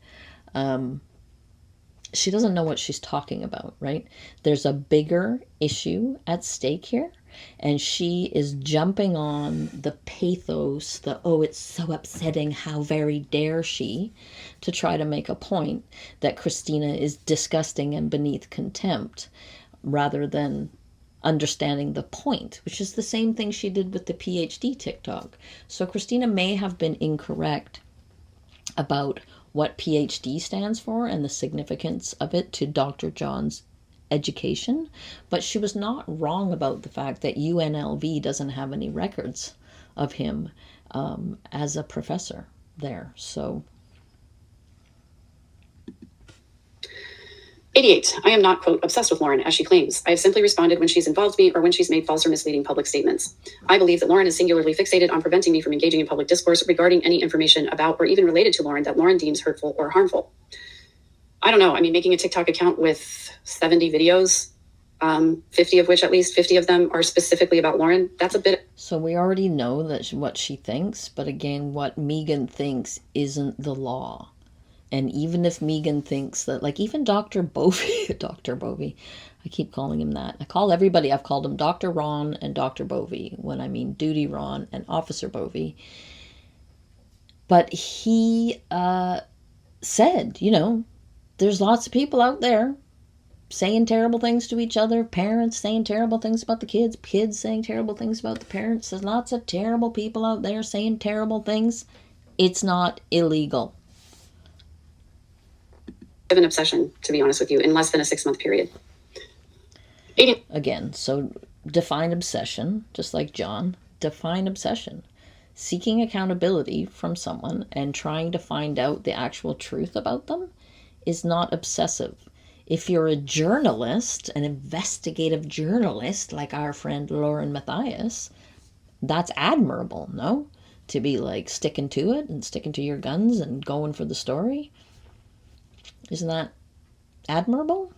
She doesn't know what she's talking about, right? There's a bigger issue at stake here, and she is jumping on the pathos, it's so upsetting, how very dare she, to try to make a point that Christina is disgusting and beneath contempt, rather than understanding the point, which is the same thing she did with the PhD TikTok. So Christina may have been incorrect about what PhD stands for and the significance of it to Dr. John's education, but she was not wrong about the fact that UNLV doesn't have any records of him as a professor there. So 88. I am not, quote, obsessed with Lauren, as she claims. I have simply responded when she's involved me or when she's made false or misleading public statements. I believe that Lauren is singularly fixated on preventing me from engaging in public discourse regarding any information about or even related to Lauren that Lauren deems hurtful or harmful. I don't know. I mean, making a TikTok account with 70 videos, 50 of which, at least 50 of them are specifically about Lauren, that's a bit... So we already know that what she thinks, but again, what Megan thinks isn't the law. And even if Megan thinks that, like even Dr. Bovey, Dr. Bovey, I keep calling him that. I've called him Dr. Ron and Dr. Bovey when I mean Duty Ron and Officer Bovey. But he said, there's lots of people out there saying terrible things to each other, parents saying terrible things about the kids, kids saying terrible things about the parents. There's lots of terrible people out there saying terrible things. It's not illegal. An obsession, to be honest with you, in less than a 6-month period. 80. Again, so define obsession, just like John. Define obsession. Seeking accountability from someone and trying to find out the actual truth about them is not obsessive. If you're a journalist, an investigative journalist like our friend Lauren Matthias, that's admirable, no? To be like sticking to it and sticking to your guns and going for the story. Isn't that admirable?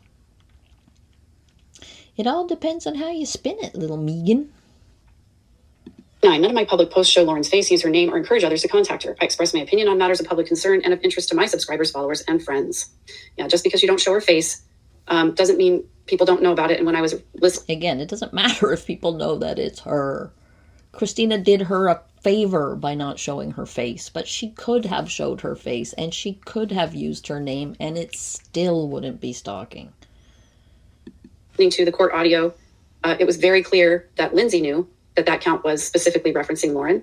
It all depends on how you spin it, little Megan. 9. None of my public posts show Lauren's face, use her name, or encourage others to contact her. I express my opinion on matters of public concern and of interest to my subscribers, followers, and friends. Yeah, just because you don't show her face doesn't mean people don't know about it. And when I was listening... Again, it doesn't matter if people know that it's her. Christina did her a favor by not showing her face, but she could have showed her face and she could have used her name and it still wouldn't be stalking. To the court audio, it was very clear that Lindsay knew that count was specifically referencing Lauren,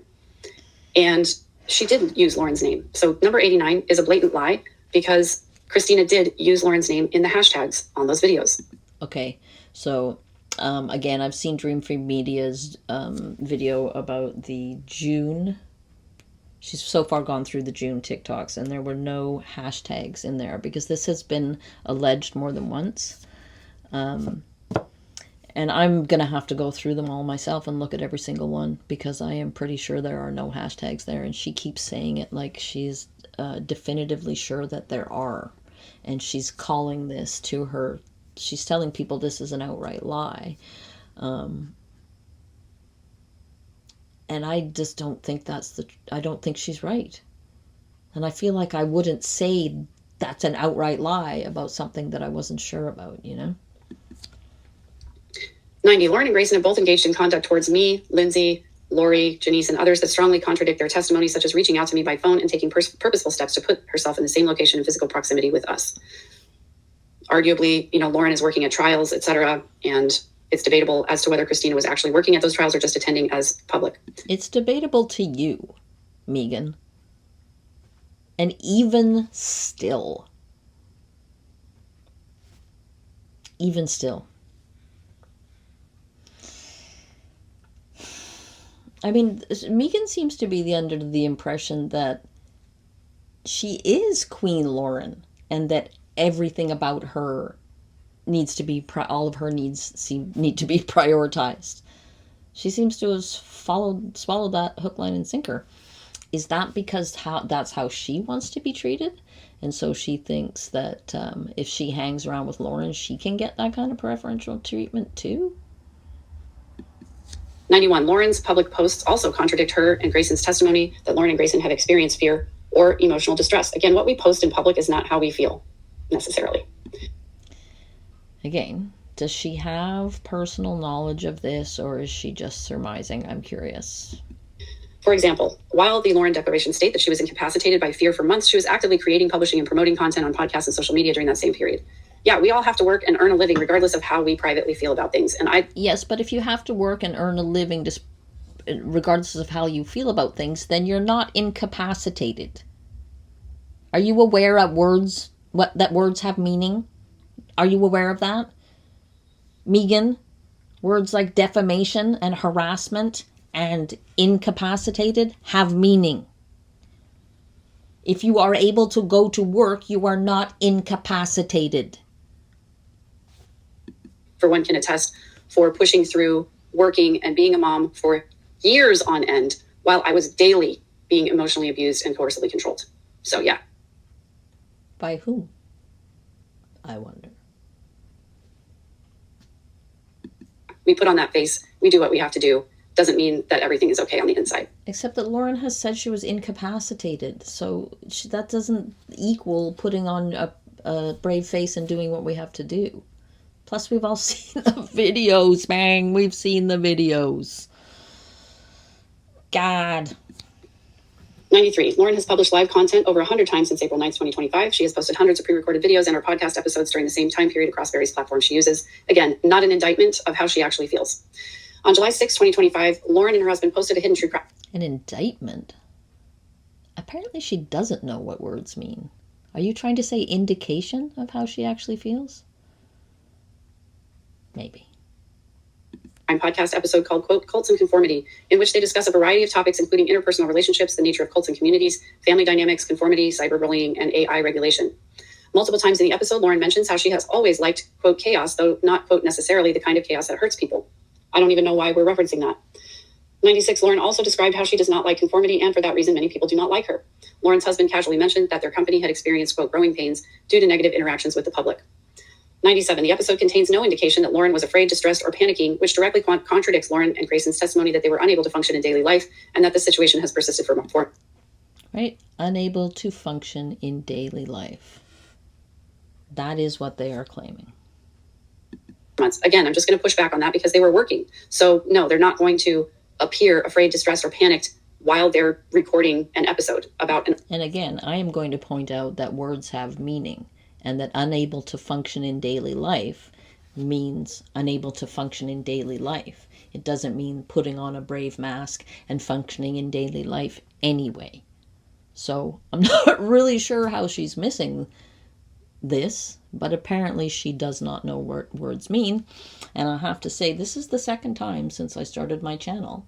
and she did use Lauren's name. So number 89 is a blatant lie because Christina did use Lauren's name in the hashtags on those videos. Okay, so again, I've seen Dream Free Media's video about the June. She's so far gone through the June TikToks, and there were no hashtags in there because this has been alleged more than once. And I'm going to have to go through them all myself and look at every single one, because I am pretty sure there are no hashtags there. And she keeps saying it like she's definitively sure that there are. And she's calling this to her. She's telling people this is an outright lie. And I just don't think I don't think she's right. And I feel like I wouldn't say that's an outright lie about something that I wasn't sure about, you know? 90. Lauren and Grayson have both engaged in conduct towards me, Lindsay, Lori, Janice, and others that strongly contradict their testimony, such as reaching out to me by phone and taking purposeful steps to put herself in the same location and physical proximity with us. Arguably, Lauren is working at trials, etc., and it's debatable as to whether Christina was actually working at those trials or just attending as public. It's debatable to you, Megan. And even still, I mean, Megan seems to be under the impression that she is Queen Lauren and that everything about her needs to be, all of her needs need to be prioritized. She seems to have swallowed that hook, line, and sinker. Is that because that's how she wants to be treated? And so she thinks that if she hangs around with Lauren, she can get that kind of preferential treatment too? 91. Lauren's public posts also contradict her and Grayson's testimony that Lauren and Grayson have experienced fear or emotional distress. Again, what we post in public is not how we feel, necessarily. Again, does she have personal knowledge of this, or is she just surmising? I'm curious. For example, while the Lauren declaration state that she was incapacitated by fear for months, she was actively creating, publishing, and promoting content on podcasts and social media during that same period. Yeah, we all have to work and earn a living regardless of how we privately feel about things. Yes, but if you have to work and earn a living regardless of how you feel about things, then you're not incapacitated. Are you aware of that words have meaning? Are you aware of that? Megan, words like defamation and harassment and incapacitated have meaning. If you are able to go to work, you are not incapacitated. For one can attest, for pushing through, working, and being a mom for years on end while I was daily being emotionally abused and coercively controlled. So yeah. By whom? I wonder. We put on that face. We do what we have to do. Doesn't mean that everything is okay on the inside. Except that Lauren has said she was incapacitated. So that doesn't equal putting on a brave face and doing what we have to do. Plus, we've all seen the videos, bang. We've seen the videos. God. 93. Lauren has published live content over 100 times since April 9th, 2025. She has posted hundreds of pre-recorded videos and her podcast episodes during the same time period across various platforms she uses. Again, not an indictment of how she actually feels. On July 6, 2025, Lauren and her husband posted a hidden true crime. An indictment? Apparently she doesn't know what words mean. Are you trying to say indication of how she actually feels? Maybe. Podcast episode called, quote, Cults and Conformity, in which they discuss a variety of topics, including interpersonal relationships, the nature of cults and communities, family dynamics, conformity, cyberbullying, and AI regulation. Multiple times in the episode, Lauren mentions how she has always liked, quote, chaos, though not, quote, necessarily the kind of chaos that hurts people. I don't even know why we're referencing that. 96. Lauren also described how she does not like conformity, and for that reason, many people do not like her. Lauren's husband casually mentioned that their company had experienced, quote, growing pains due to negative interactions with the public. 97. The episode contains no indication that Lauren was afraid, distressed, or panicking, which directly contradicts Lauren and Grayson's testimony that they were unable to function in daily life and that this situation has persisted for months. Right? Unable to function in daily life. That is what they are claiming. Again, I'm just going to push back on that because they were working. So no, they're not going to appear afraid, distressed, or panicked while they're recording an episode about. And again, I am going to point out that words have meaning. And that unable to function in daily life means unable to function in daily life. It doesn't mean putting on a brave mask and functioning in daily life anyway. So I'm not really sure how she's missing this, but apparently she does not know what words mean. And I have to say, this is the second time since I started my channel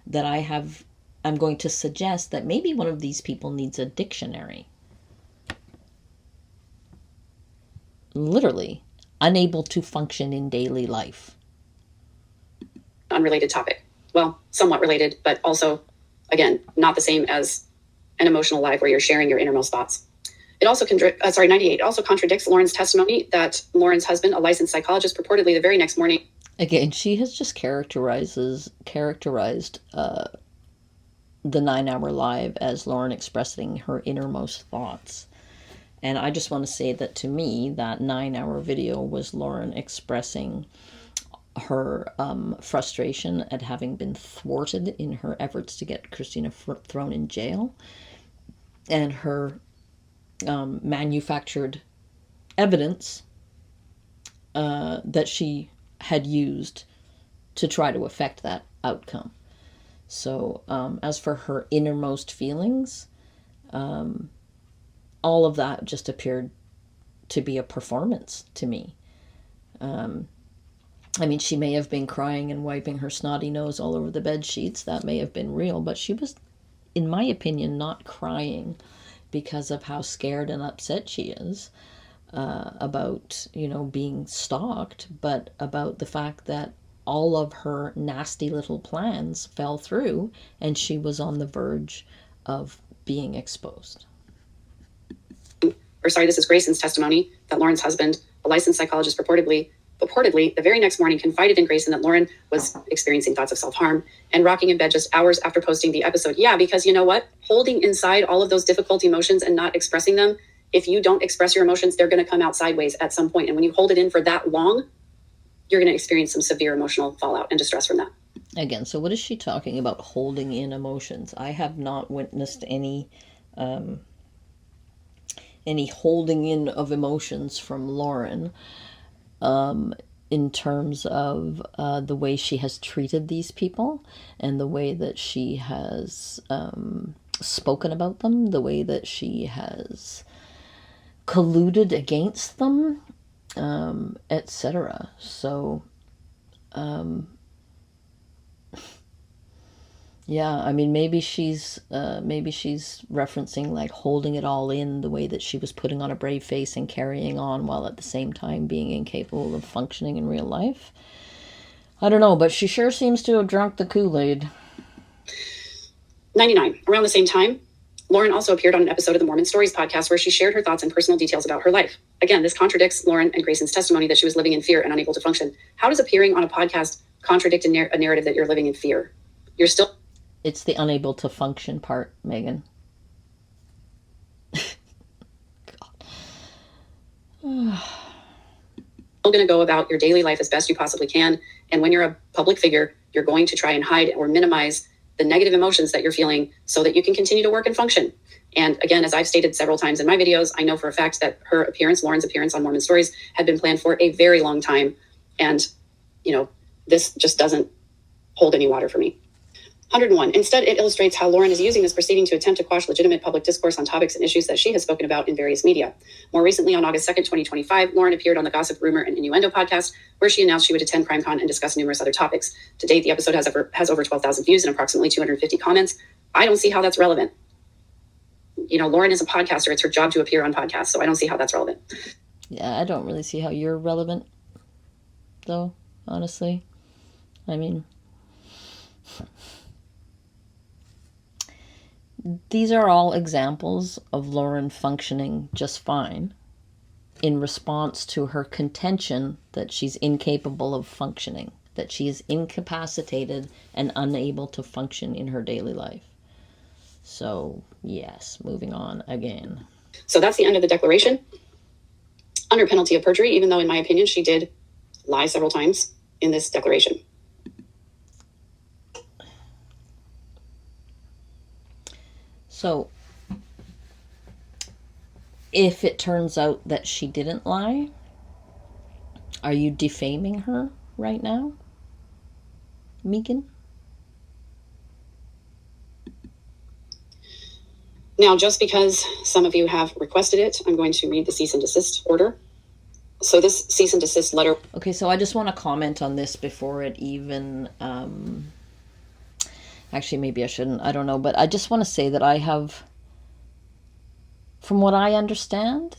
that I'm going to suggest that maybe one of these people needs a dictionary. Literally, unable to function in daily life. Unrelated topic. Well, somewhat related, but also, again, not the same as an emotional live where you're sharing your innermost thoughts. It also 98 also contradicts Lauren's testimony that Lauren's husband, a licensed psychologist, purportedly the very next morning. Again, she has just characterized the 9-hour live as Lauren expressing her innermost thoughts. And I just want to say that to me, that 9-hour video was Lauren expressing her frustration at having been thwarted in her efforts to get Christina thrown in jail, and her manufactured evidence that she had used to try to affect that outcome. So as for her innermost feelings, all of that just appeared to be a performance to me. I mean, she may have been crying and wiping her snotty nose all over the bed sheets. That may have been real, but she was, in my opinion, not crying because of how scared and upset she is about, being stalked, but about the fact that all of her nasty little plans fell through and she was on the verge of being exposed. This is Grayson's testimony that Lauren's husband, a licensed psychologist, purportedly the very next morning confided in Grayson that Lauren was experiencing thoughts of self-harm and rocking in bed just hours after posting the episode. Yeah, because you know what? Holding inside all of those difficult emotions and not expressing them, if you don't express your emotions, they're going to come out sideways at some point. And when you hold it in for that long, you're going to experience some severe emotional fallout and distress from that. Again, so what is she talking about, holding in emotions? I have not witnessed any holding in of emotions from Lauren. In terms of the way she has treated these people and the way that she has spoken about them, the way that she has colluded against them, etc. So, yeah, I mean, maybe she's referencing like holding it all in, the way that she was putting on a brave face and carrying on while at the same time being incapable of functioning in real life. I don't know, but she sure seems to have drunk the Kool-Aid. 99. Around the same time, Lauren also appeared on an episode of the Mormon Stories podcast where she shared her thoughts and personal details about her life. Again, this contradicts Lauren and Grayson's testimony that she was living in fear and unable to function. How does appearing on a podcast contradict a narrative that you're living in fear? You're still... It's the unable to function part, Megan. Still going to go about your daily life as best you possibly can. And when you're a public figure, you're going to try and hide or minimize the negative emotions that you're feeling so that you can continue to work and function. And again, as I've stated several times in my videos, I know for a fact that Lauren's appearance on Mormon Stories had been planned for a very long time. And, this just doesn't hold any water for me. 101. Instead, it illustrates how Lauren is using this proceeding to attempt to quash legitimate public discourse on topics and issues that she has spoken about in various media. More recently, on August 2nd, 2025, Lauren appeared on the Gossip, Rumor, and Innuendo podcast, where she announced she would attend CrimeCon and discuss numerous other topics. To date, the episode has over 12,000 views and approximately 250 comments. I don't see how that's relevant. Lauren is a podcaster. It's her job to appear on podcasts, so I don't see how that's relevant. Yeah, I don't really see how you're relevant, though, honestly. I mean... These are all examples of Lauren functioning just fine in response to her contention that she's incapable of functioning, that she is incapacitated and unable to function in her daily life. So, yes, moving on again. So that's the end of the declaration. Under penalty of perjury, even though in my opinion she did lie several times in this declaration. So, if it turns out that she didn't lie, are you defaming her right now, Megan? Now, just because some of you have requested it, I'm going to read the cease and desist order. So this cease and desist letter... Okay, so I just want to comment on this before it even... Actually, maybe I shouldn't. I don't know. But I just want to say that I have, from what I understand,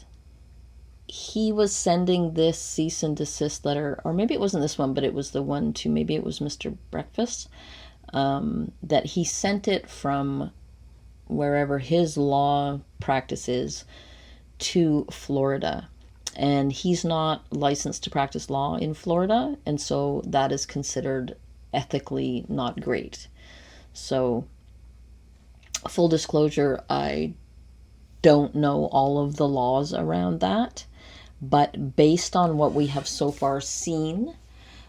he was sending this cease and desist letter, or maybe it wasn't this one, but it was the one to, maybe it was Mr. Breakfast, that he sent it from wherever his law practice is to Florida. And he's not licensed to practice law in Florida, and so that is considered ethically not great. So, full disclosure, I don't know all of the laws around that, but based on what we have so far seen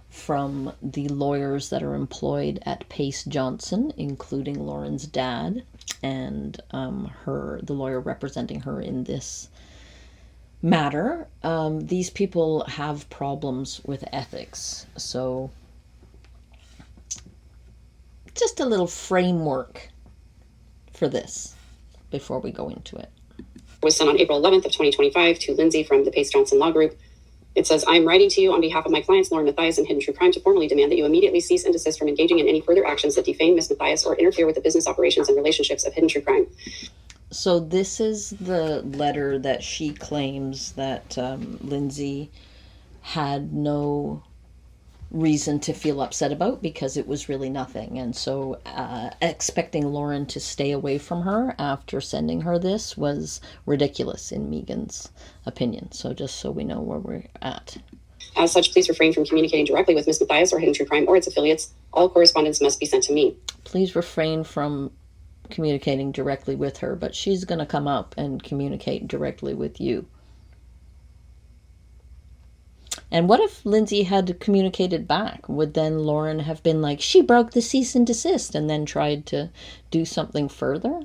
from the lawyers that are employed at Pace Johnson, including Lauren's dad and the lawyer representing her in this matter, these people have problems with ethics. So just a little framework for this before we go into it. Was sent on April 11th of 2025 to Lindsay from the Pace Johnson Law Group. It says, I'm writing to you on behalf of my clients, Lauren Matthias and Hidden True Crime, to formally demand that you immediately cease and desist from engaging in any further actions that defame Ms. Matthias or interfere with the business operations and relationships of Hidden True Crime. So this is the letter that she claims that Lindsay had no reason to feel upset about because it was really nothing. And so expecting Lauren to stay away from her after sending her this was ridiculous in Megan's opinion. So just so we know where we're at. As such, please refrain from communicating directly with Ms. Matthias or Hidden True Crime or its affiliates. All correspondence must be sent to me. Please refrain from communicating directly with her, but she's going to come up and communicate directly with you. And what if Lindsay had communicated back? Would then Lauren have been like, she broke the cease and desist, and then tried to do something further?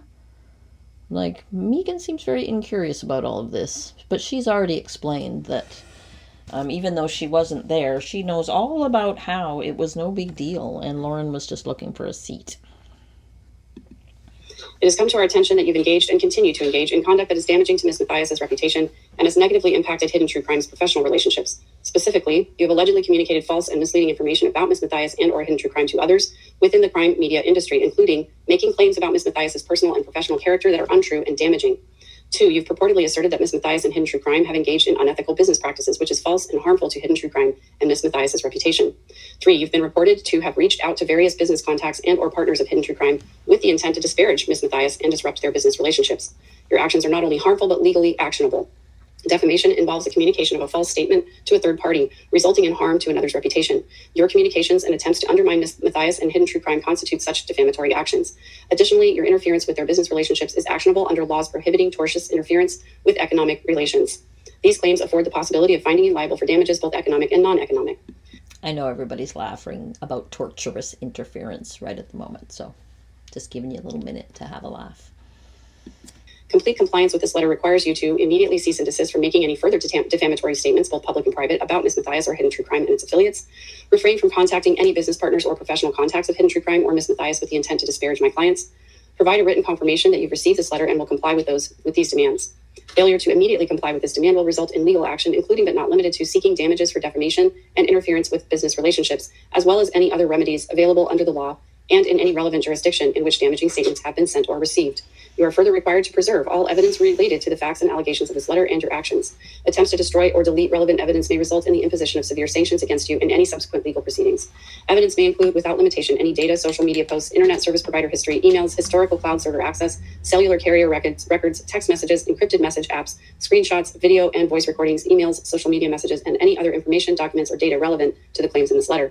Like, Megan seems very incurious about all of this, but she's already explained that even though she wasn't there, she knows all about how it was no big deal, and Lauren was just looking for a seat. It has come to our attention that you've engaged and continue to engage in conduct that is damaging to Ms. Matthias' reputation and has negatively impacted Hidden True Crime's professional relationships. Specifically, you have allegedly communicated false and misleading information about Ms. Matthias and or Hidden True Crime to others within the crime media industry, including making claims about Ms. Matthias' personal and professional character that are untrue and damaging. 2, you've purportedly asserted that Ms. Matthias and Hidden True Crime have engaged in unethical business practices, which is false and harmful to Hidden True Crime and Ms. Matthias' reputation. 3, you've been reported to have reached out to various business contacts and or partners of Hidden True Crime with the intent to disparage Ms. Matthias and disrupt their business relationships. Your actions are not only harmful, but legally actionable. Defamation involves the communication of a false statement to a third party, resulting in harm to another's reputation. Your communications and attempts to undermine Ms. Matthias and Hidden True Crime constitute such defamatory actions. Additionally, your interference with their business relationships is actionable under laws prohibiting tortious interference with economic relations. These claims afford the possibility of finding you liable for damages, both economic and non-economic. I know everybody's laughing about torturous interference right at the moment, so just giving you a little minute to have a laugh. Complete compliance with this letter requires you to immediately cease and desist from making any further defamatory statements, both public and private, about Ms. Matthias or Hidden True Crime and its affiliates. Refrain from contacting any business partners or professional contacts of Hidden True Crime or Ms. Matthias with the intent to disparage my clients. Provide a written confirmation that you've received this letter and will comply with these demands. Failure to immediately comply with this demand will result in legal action, including but not limited to seeking damages for defamation and interference with business relationships, as well as any other remedies available under the law and in any relevant jurisdiction in which damaging statements have been sent or received. You are further required to preserve all evidence related to the facts and allegations of this letter and your actions. Attempts to destroy or delete relevant evidence may result in the imposition of severe sanctions against you in any subsequent legal proceedings. Evidence may include, without limitation, any data, social media posts, internet service provider history, emails, historical cloud server access, cellular carrier records, text messages, encrypted message apps, screenshots, video and voice recordings, emails, social media messages, and any other information, documents, or data relevant to the claims in this letter.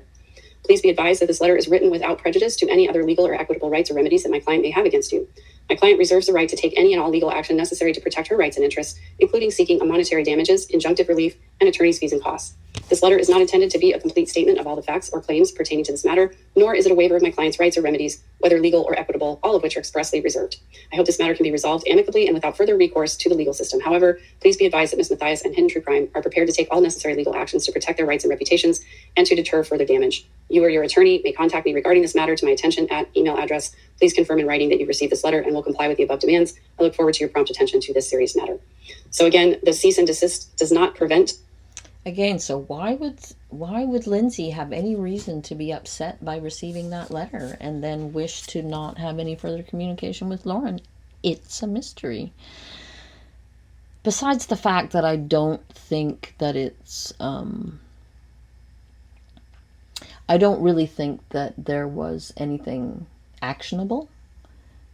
Please be advised that this letter is written without prejudice to any other legal or equitable rights or remedies that my client may have against you. My client reserves the right to take any and all legal action necessary to protect her rights and interests, including seeking monetary damages, injunctive relief, and attorney's fees and costs. This letter is not intended to be a complete statement of all the facts or claims pertaining to this matter, nor is it a waiver of my client's rights or remedies, whether legal or equitable, all of which are expressly reserved. I hope this matter can be resolved amicably and without further recourse to the legal system. However, please be advised that Ms. Matthias and Hidden True Crime are prepared to take all necessary legal actions to protect their rights and reputations and to deter further damage. You or your attorney may contact me regarding this matter to my attention at email address. Please confirm in writing that you've received this letter and will comply with the above demands. I look forward to your prompt attention to this serious matter. So again, the cease and desist does not prevent. Again, so why would Lindsay have any reason to be upset by receiving that letter and then wish to not have any further communication with Lauren? It's a mystery. besides the fact that I don't think that it's, I don't really think that there was anything actionable,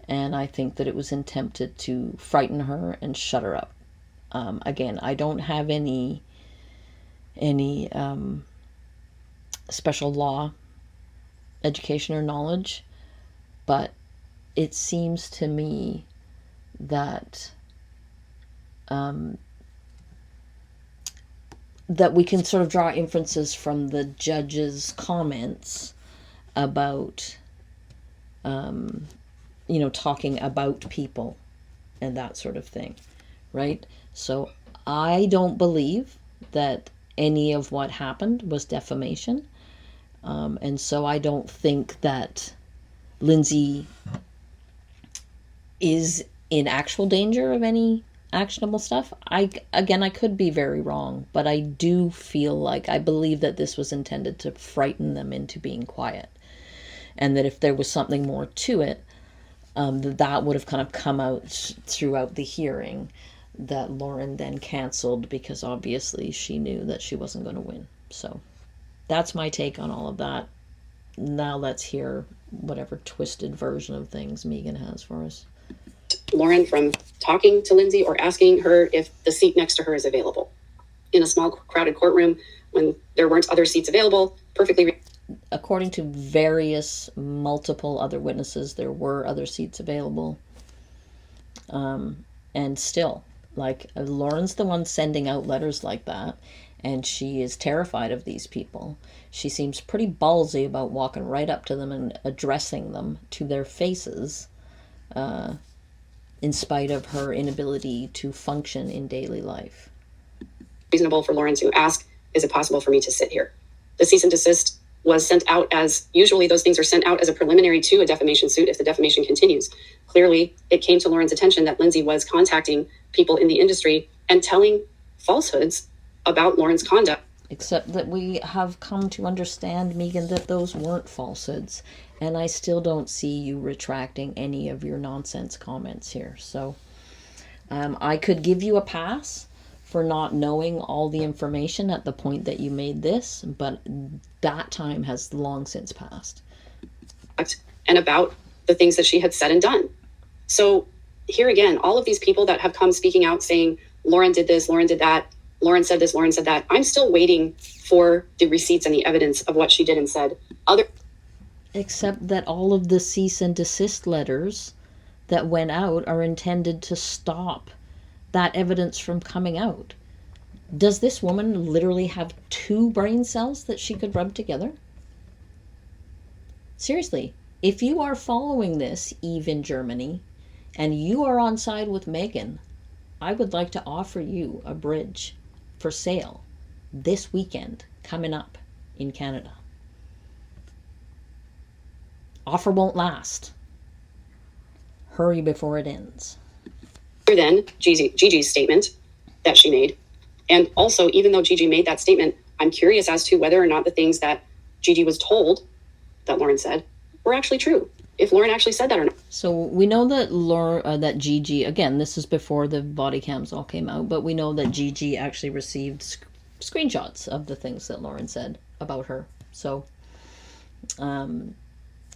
and I think that it was intended to frighten her and shut her up. Again, I don't have any special law education or knowledge, but it seems to me that that we can sort of draw inferences from the judge's comments about, talking about people and that sort of thing, right? So I don't believe that any of what happened was defamation. And so I don't think that Lindsay is in actual danger of any actionable stuff. I could be very wrong, but I do feel like I believe that this was intended to frighten them into being quiet, and that if there was something more to it, that would have kind of come out throughout the hearing, that Lauren then canceled because obviously she knew that she wasn't going to win. So that's my take on all of that. Now let's hear whatever twisted version of things Megan has for us. Lauren from talking to Lindsay or asking her if the seat next to her is available in a small crowded courtroom when there weren't other seats available. According to various multiple other witnesses, there were other seats available. And still, like, Lauren's the one sending out letters like that, and she is terrified of these people. She seems pretty ballsy about walking right up to them and addressing them to their faces, in spite of her inability to function in daily life. Reasonable for Lauren to ask, is it possible for me to sit here? The cease and desist was sent out as, usually those things are sent out as a preliminary to a defamation suit if the defamation continues. Clearly, it came to Lauren's attention that Lindsay was contacting people in the industry and telling falsehoods about Lauren's conduct. Except that we have come to understand, Megan, that those weren't falsehoods. And I still don't see you retracting any of your nonsense comments here. So I could give you a pass for not knowing all the information at the point that you made this, but that time has long since passed. And about the things that she had said and done. So here again, all of these people that have come speaking out saying, Lauren did this, Lauren did that, Lauren said this, Lauren said that. I'm still waiting for the receipts and the evidence of what she did and said. Except that all of the cease and desist letters that went out are intended to stop that evidence from coming out. Does this woman literally have 2 brain cells that she could rub together? Seriously, if you are following this, Eve in Germany, and you are on side with Megan, I would like to offer you a bridge for sale this weekend coming up in Canada. Offer won't last. Hurry before it ends. Then Gigi's statement that she made. And also, even though Gigi made that statement, I'm curious as to whether or not the things that Gigi was told that Lauren said were actually true. If Lauren actually said that or not. So we know that that Gigi, again, this is before the body cams all came out, but we know that Gigi actually received screenshots of the things that Lauren said about her. So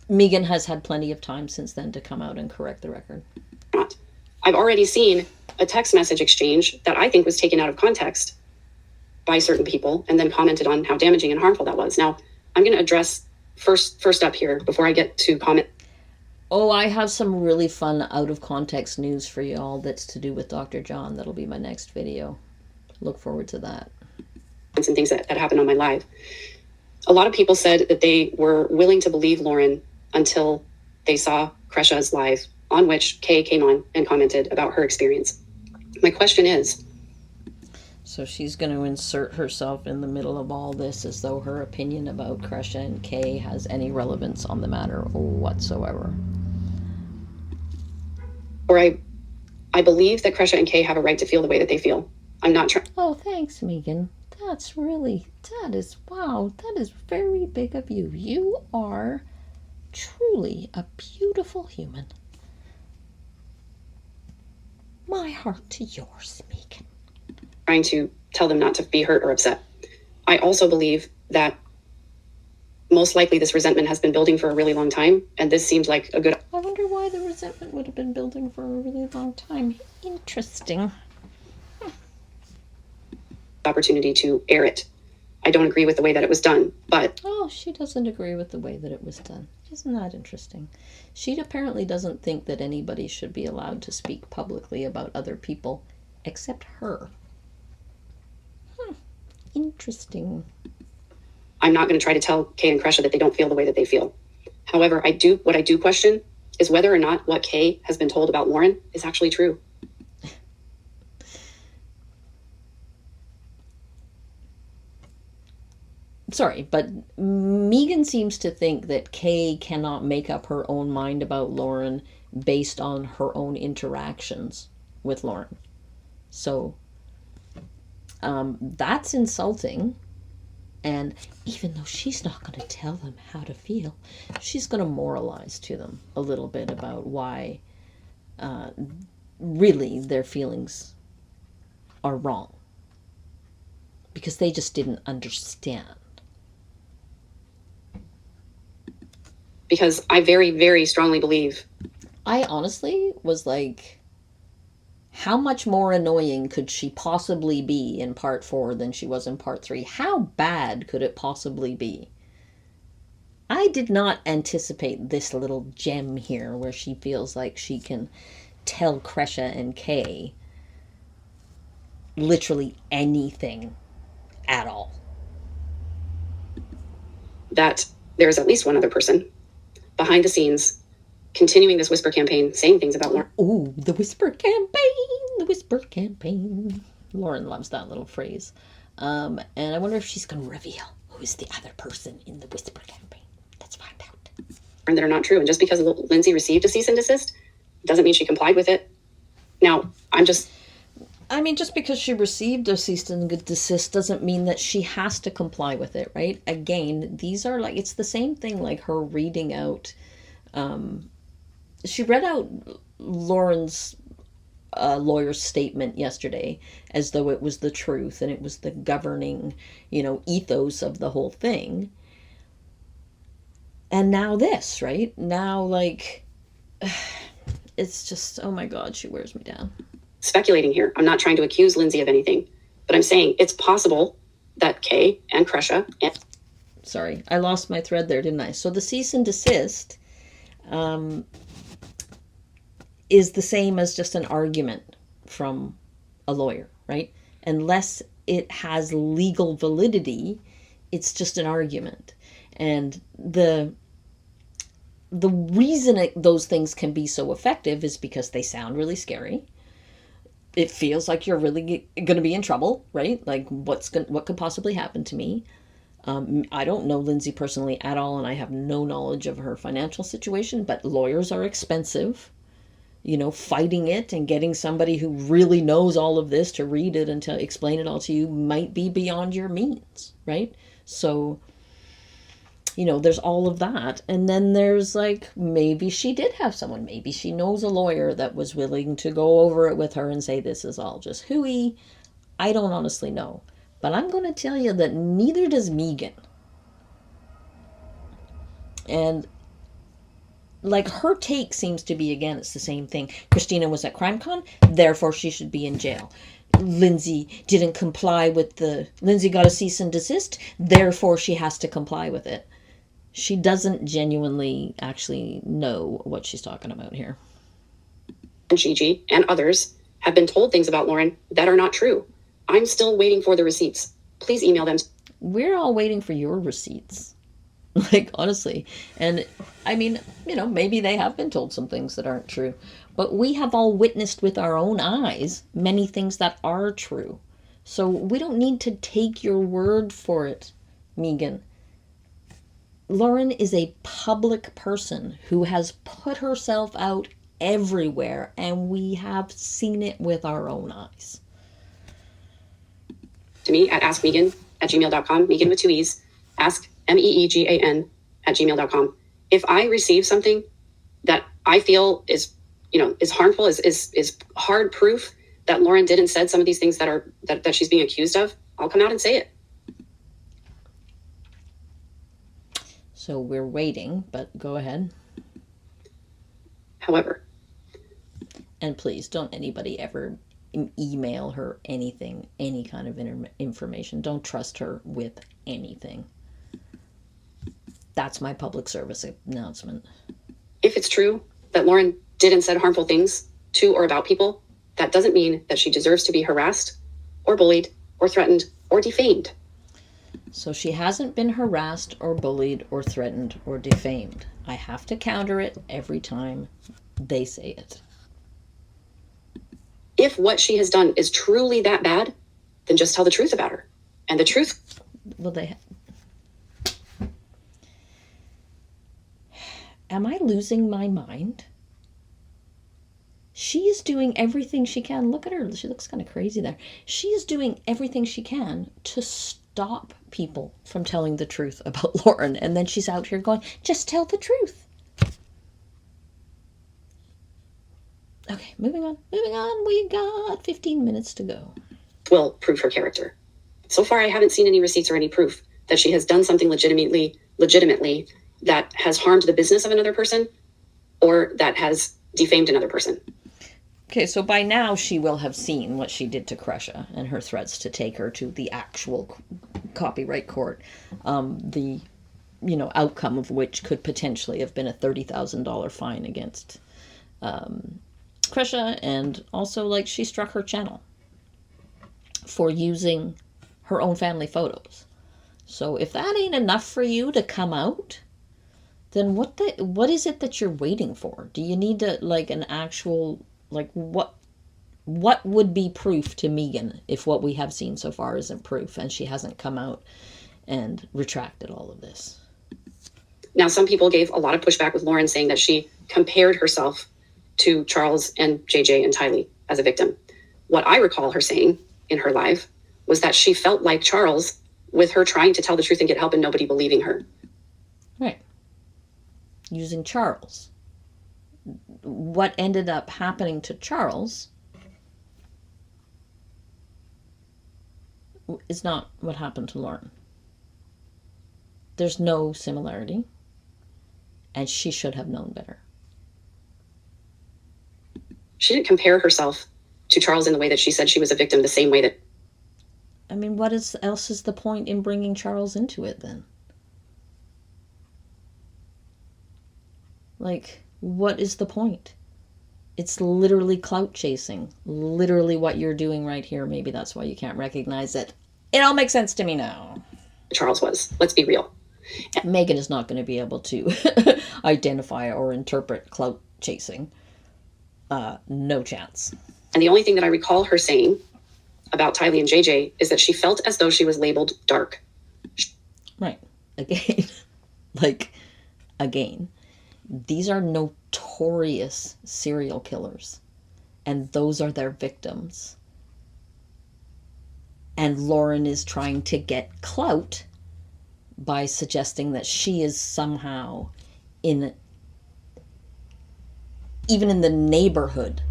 Megan has had plenty of time since then to come out and correct the record. I've already seen a text message exchange that I think was taken out of context by certain people and then commented on how damaging and harmful that was. Now, I'm going to address first up here before I get to comment. Oh, I have some really fun out of context news for y'all that's to do with Dr. John. That'll be my next video. Look forward to that. And things that happened on my live. A lot of people said that they were willing to believe Lauren until they saw Kresha's live, on which Kay came on and commented about her experience. My question is... So she's going to insert herself in the middle of all this as though her opinion about Kresha and Kay has any relevance on the matter whatsoever. Or I believe that Kresha and Kay have a right to feel the way that they feel. I'm not trying... Oh, thanks, Megan. That is very big of you. You are truly a beautiful human. My heart to yours, Megan. Trying to tell them not to be hurt or upset. I also believe that most likely this resentment has been building for a really long time, and this seems like a good I wonder why the resentment would have been building for a really long time. Interesting. opportunity to air it. I don't agree with the way that it was done, but... Oh, she doesn't agree with the way that it was done. Isn't that interesting? She apparently doesn't think that anybody should be allowed to speak publicly about other people except her. Interesting. I'm not going to try to tell Kay and Kresha that they don't feel the way that they feel. However, what I do question is whether or not what Kay has been told about Lauren is actually true. Sorry, but Megan seems to think that Kay cannot make up her own mind about Lauren based on her own interactions with Lauren. So, that's insulting. And even though she's not going to tell them how to feel, she's going to moralize to them a little bit about why really their feelings are wrong. Because they just didn't understand. Because I very, very strongly believe... I honestly was like, how much more annoying could she possibly be in part 4 than she was in part 3? How bad could it possibly be? I did not anticipate this little gem here where she feels like she can tell Kresha and Kay literally anything at all. That there's at least one other person behind the scenes continuing this whisper campaign, saying things about Lauren. Ooh, the whisper campaign, the whisper campaign. Lauren loves that little phrase. And I wonder if she's going to reveal who is the other person in the whisper campaign. Let's find out. That are not true. And just because Lindsay received a cease and desist doesn't mean she complied with it. Now, just because she received a cease and desist doesn't mean that she has to comply with it, right? Again, these are like, it's the same thing like her reading out, she read out Lauren's lawyer's statement yesterday as though it was the truth and it was the governing, ethos of the whole thing. And now this, right? Now, like, it's just, oh my God, she wears me down. Speculating here. I'm not trying to accuse Lindsay of anything, but I'm saying it's possible that Kay and Kresha Sorry, I lost my thread there, didn't I? So the cease and desist is the same as just an argument from a lawyer, right? Unless it has legal validity, it's just an argument. And the reason those things can be so effective is because they sound really scary. It feels like you're really going to be in trouble, right? Like what could possibly happen to me? I don't know Lindsay personally at all, and I have no knowledge of her financial situation, but lawyers are expensive. Fighting it and getting somebody who really knows all of this to read it and to explain it all to you might be beyond your means, right? So, there's all of that. And then there's like, maybe she did have someone, maybe she knows a lawyer that was willing to go over it with her and say, this is all just hooey. I don't honestly know. But I'm going to tell you that neither does Megan. And like her take seems to be, again, it's the same thing. Christina was at CrimeCon, therefore she should be in jail. Lindsay didn't comply with Lindsay got a cease and desist, therefore she has to comply with it. She doesn't genuinely actually know what she's talking about here. And Gigi and others have been told things about Lauren that are not true. I'm still waiting for the receipts. Please email them. We're all waiting for your receipts. Like, honestly. And I mean, maybe they have been told some things that aren't true. But we have all witnessed with our own eyes many things that are true. So we don't need to take your word for it, Megan. Lauren is a public person who has put herself out everywhere, and we have seen it with our own eyes. To me at askmegan@gmail.com, Megan with 2 E's, ask MEEGAN @gmail.com. If I receive something that I feel is is harmful, is hard proof that Lauren did and said some of these things that she's being accused of, I'll come out and say it. So we're waiting, but go ahead. However, and please don't anybody ever email her anything, any kind of information. Don't trust her with anything. That's my public service announcement. If it's true that Lauren did and said harmful things to or about people, that doesn't mean that she deserves to be harassed or bullied or threatened or defamed. So she hasn't been harassed or bullied or threatened or defamed. I have to counter it every time they say it. If what she has done is truly that bad, then just tell the truth about her. And the truth... Well, Am I losing my mind? She is doing everything she can. Look at her. She looks kind of crazy there. She is doing everything she can to stop people from telling the truth about Lauren. And then she's out here going, just tell the truth. Okay, moving on. Moving on. We got 15 minutes to go. Will prove her character. So far, I haven't seen any receipts or any proof that she has done something legitimately that has harmed the business of another person or that has defamed another person. Okay, so by now she will have seen what she did to Crusha and her threats to take her to the actual copyright court. The outcome of which could potentially have been a $30,000 fine against Crusha, and also she struck her channel for using her own family photos. So if that ain't enough for you to come out, then what is it that you're waiting for? Do you need to an actual what would be proof to Megan if what we have seen so far isn't proof and she hasn't come out and retracted all of this? Now, some people gave a lot of pushback with Lauren saying that she compared herself to Charles and JJ and Tylee as a victim. What I recall her saying in her live was that she felt like Charles with her trying to tell the truth and get help and nobody believing her. Right. Using Charles. What ended up happening to Charles is not what happened to Lauren. There's no similarity, and she should have known better. She didn't compare herself to Charles in the way that she said she was a victim, the same way that... I mean, what else is the point in bringing Charles into it then? What is the point? It's literally clout chasing. Literally what you're doing right here. Maybe that's why you can't recognize it. It all makes sense to me now. Charles was. Let's be real. Megan is not going to be able to identify or interpret clout chasing. No chance. And the only thing that I recall her saying about Tylee and JJ is that she felt as though she was labeled dark. Right. Again. Again. These are notorious serial killers. And those are their victims. And Lauren is trying to get clout by suggesting that she is somehow even in the neighborhood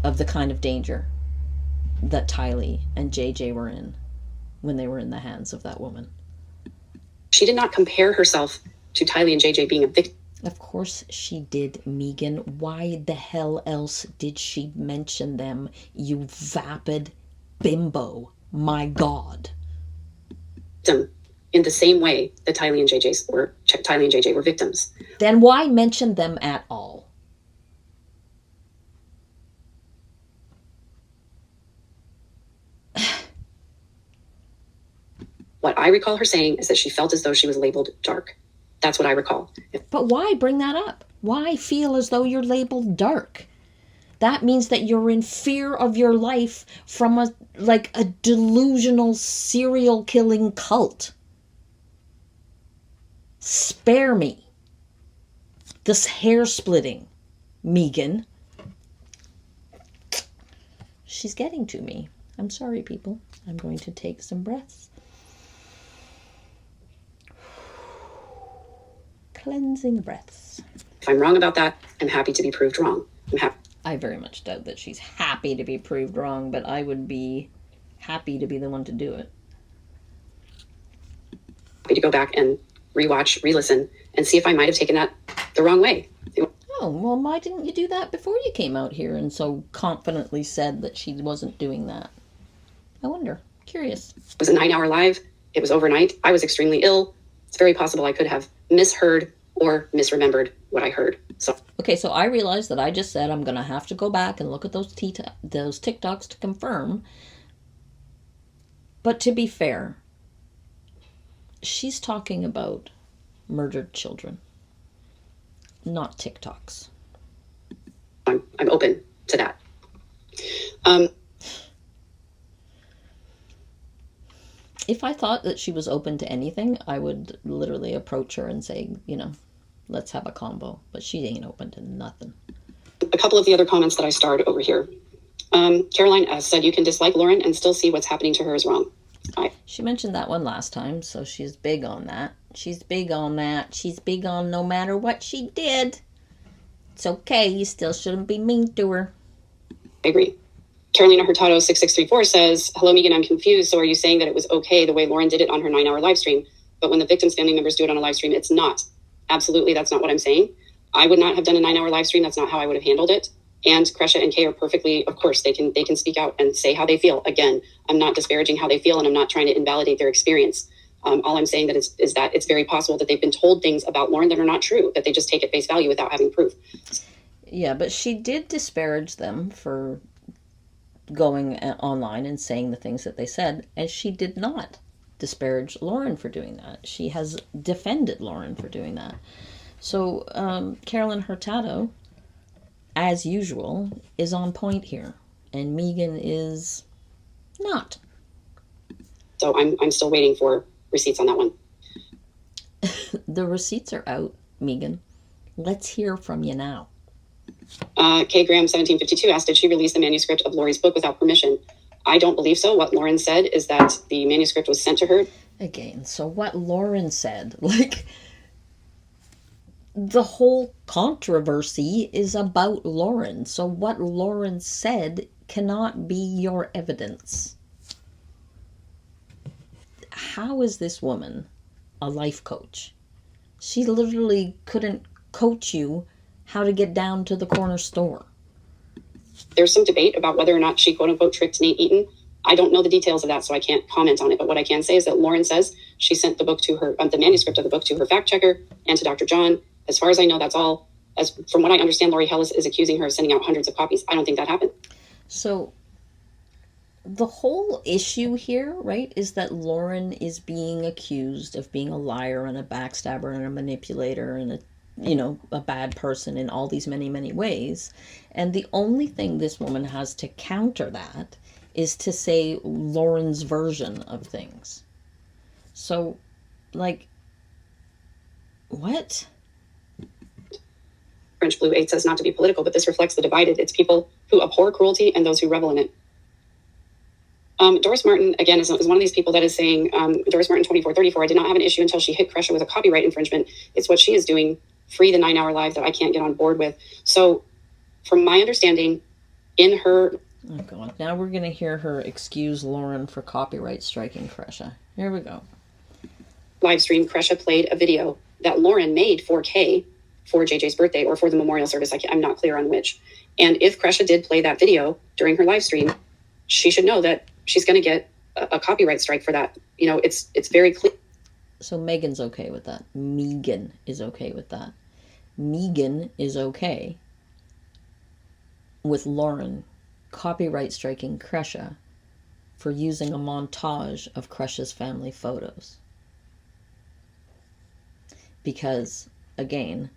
of the kind of danger that Tylee and JJ were in when they were in the hands of that woman. She did not compare herself to Tylee and JJ being a victim. Of course she did, Megan. Why the hell else did she mention them, you vapid bimbo? My God. In the same way that Tylee and JJ were victims. Then why mention them at all? What I recall her saying is that she felt as though she was labeled dark. That's what I recall. But why bring that up? Why feel as though you're labeled dark? That means that you're in fear of your life from a delusional serial killing cult. Spare me this hair splitting, Megan. She's getting to me. I'm sorry, people. I'm going to take some breaths. Cleansing breaths. If I'm wrong about that, I'm happy to be proved wrong. I'm happy. I very much doubt that she's happy to be proved wrong, but I would be happy to be the one to do it. To go back and rewatch, re-listen, and see if I might have taken that the wrong way. Oh, well, why didn't you do that before you came out here and so confidently said that she wasn't doing that? I wonder. Curious. It was a 9-hour live. It was overnight. I was extremely ill. It's very possible I could have misheard or misremembered what I heard. Okay, so I realized that I just said I'm going to have to go back and look at those TikToks to confirm. But to be fair, she's talking about murdered children, not TikToks. I'm open to that. If I thought that she was open to anything, I would literally approach her and say, let's have a combo. But she ain't open to nothing. A couple of the other comments that I starred over here. Caroline S. said, you can dislike Lauren and still see what's happening to her is wrong. She mentioned that one last time, so she's big on that. She's big on that. She's big on no matter what she did, it's okay. You still shouldn't be mean to her. I agree. Carolina Hurtado 6634 says, hello, Megan, I'm confused. So are you saying that it was okay the way Lauren did it on her 9-hour live stream, but when the victim's family members do it on a live stream, it's not? Absolutely, that's not what I'm saying. I would not have done a 9-hour live stream. That's not how I would have handled it. And Kresha and Kay are perfectly, of course, they can speak out and say how they feel. Again, I'm not disparaging how they feel, and I'm not trying to invalidate their experience. All I'm saying is that it's very possible that they've been told things about Lauren that are not true, that they just take at face value without having proof. Yeah, but she did disparage them for going online and saying the things that they said, and she did not disparage Lauren for doing that. She has defended Lauren for doing that. So Carolyn Hurtado, as usual, is on point here, and Megan is not. So I'm still waiting for receipts on that one. The receipts are out, Megan. Let's hear from you now. K. Graham 1752 asked, did she release the manuscript of Lori's book without permission? I don't believe so. What Lauren said is that the manuscript was sent to her. Again, so what Lauren said, the whole controversy is about Lauren. So what Lauren said cannot be your evidence. How is this woman a life coach? She literally couldn't coach you how to get down to the corner store. There's some debate about whether or not she quote unquote tricked Nate Eaton. I don't know the details of that, so I can't comment on it. But what I can say is that Lauren says she sent the book to her, the manuscript of the book to her fact checker and to Dr. John. As far as I know, that's all. As from what I understand, Lori Hellis is accusing her of sending out hundreds of copies. I don't think that happened. So the whole issue here, right, is that Lauren is being accused of being a liar and a backstabber and a manipulator and a bad person in all these many, many ways. And the only thing this woman has to counter that is to say Lauren's version of things. So, what? French Blue 8 says not to be political, but this reflects the divided. It's people who abhor cruelty and those who revel in it. Doris Martin, again, is one of these people that is saying, Doris Martin 2434, I did not have an issue until she hit Kresha with a copyright infringement. It's what she is doing, free the 9-hour live that I can't get on board with. So from my understanding, in her... Oh, God. Now we're going to hear her excuse Lauren for copyright striking Kresha. Here we go. Live stream, Kresha played a video that Lauren made for Kay for JJ's birthday or for the memorial service. I'm not clear on which. And if Kresha did play that video during her live stream, she should know that she's going to get a copyright strike for that. It's very clear. So Megan's okay with that. Megan is okay with that. Megan is okay with Lauren copyright striking Kresha for using a montage of Kresha's family photos. Because, again,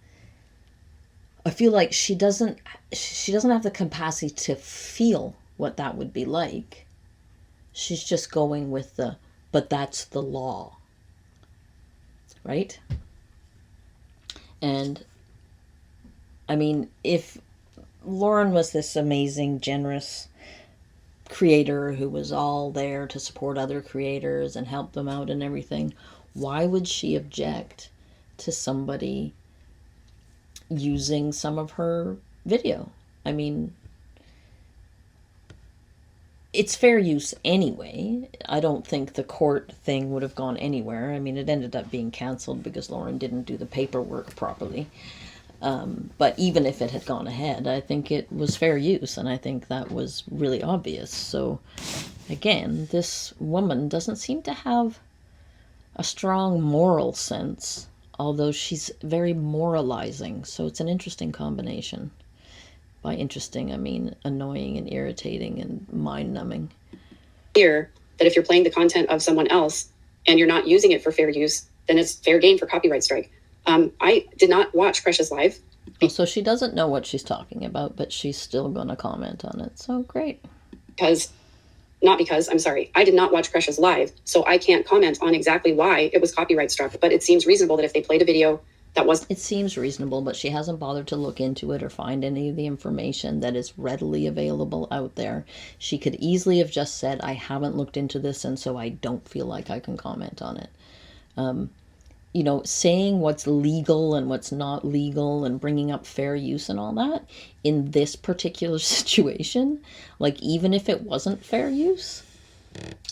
I feel like she doesn't have the capacity to feel what that would be like. She's just going with but that's the law. Right? And, I mean, if Lauren was this amazing, generous creator who was all there to support other creators and help them out and everything, why would she object to somebody using some of her video? I mean, it's fair use anyway. I don't think the court thing would have gone anywhere. I mean, it ended up being canceled because Lauren didn't do the paperwork properly. But even if it had gone ahead, I think it was fair use, and I think that was really obvious. So, again, this woman doesn't seem to have a strong moral sense, although she's very moralizing. So it's an interesting combination. By interesting, I mean annoying and irritating and mind-numbing. Clear that if you're playing the content of someone else and you're not using it for fair use, then it's fair game for copyright strike. I did not watch Precious live. So she doesn't know what she's talking about, but she's still going to comment on it. So great. I did not watch Precious live, so I can't comment on exactly why it was copyright struck. But it seems reasonable that if they played a video that was... It seems reasonable, but she hasn't bothered to look into it or find any of the information that is readily available out there. She could easily have just said, I haven't looked into this, and so I don't feel like I can comment on it. Saying what's legal and what's not legal and bringing up fair use and all that in this particular situation, like even if it wasn't fair use,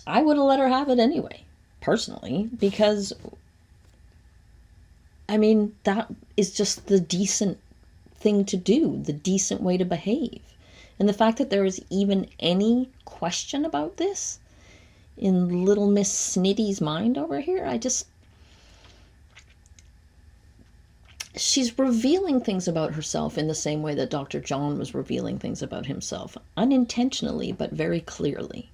I would have let her have it anyway, personally, because I mean, that is just the decent thing to do, the decent way to behave. And the fact that there is even any question about this in little Miss Snitty's mind over here, she's revealing things about herself in the same way that Dr. John was revealing things about himself, unintentionally, but very clearly.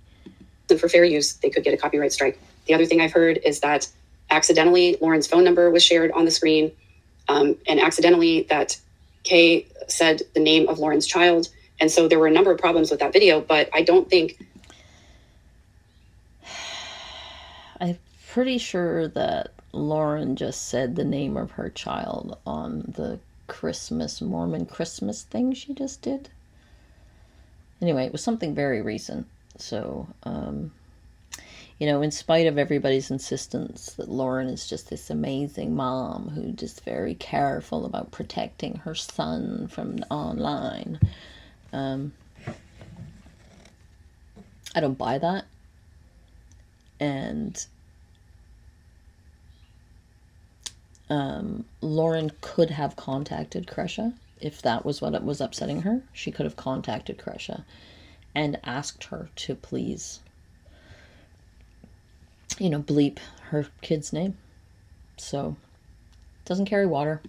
For fair use, they could get a copyright strike. The other thing I've heard is that accidentally Lauren's phone number was shared on the screen, and accidentally that Kay said the name of Lauren's child. And so there were a number of problems with that video, but I don't think... I'm pretty sure that Lauren just said the name of her child on the Mormon Christmas thing she just did. Anyway, it was something very recent. So, in spite of everybody's insistence that Lauren is just this amazing mom who's just very careful about protecting her son from online, I don't buy that. And Lauren could have contacted Kresha if that was what was upsetting her. She could have contacted Kresha and asked her to please, bleep her kid's name. So, doesn't carry water.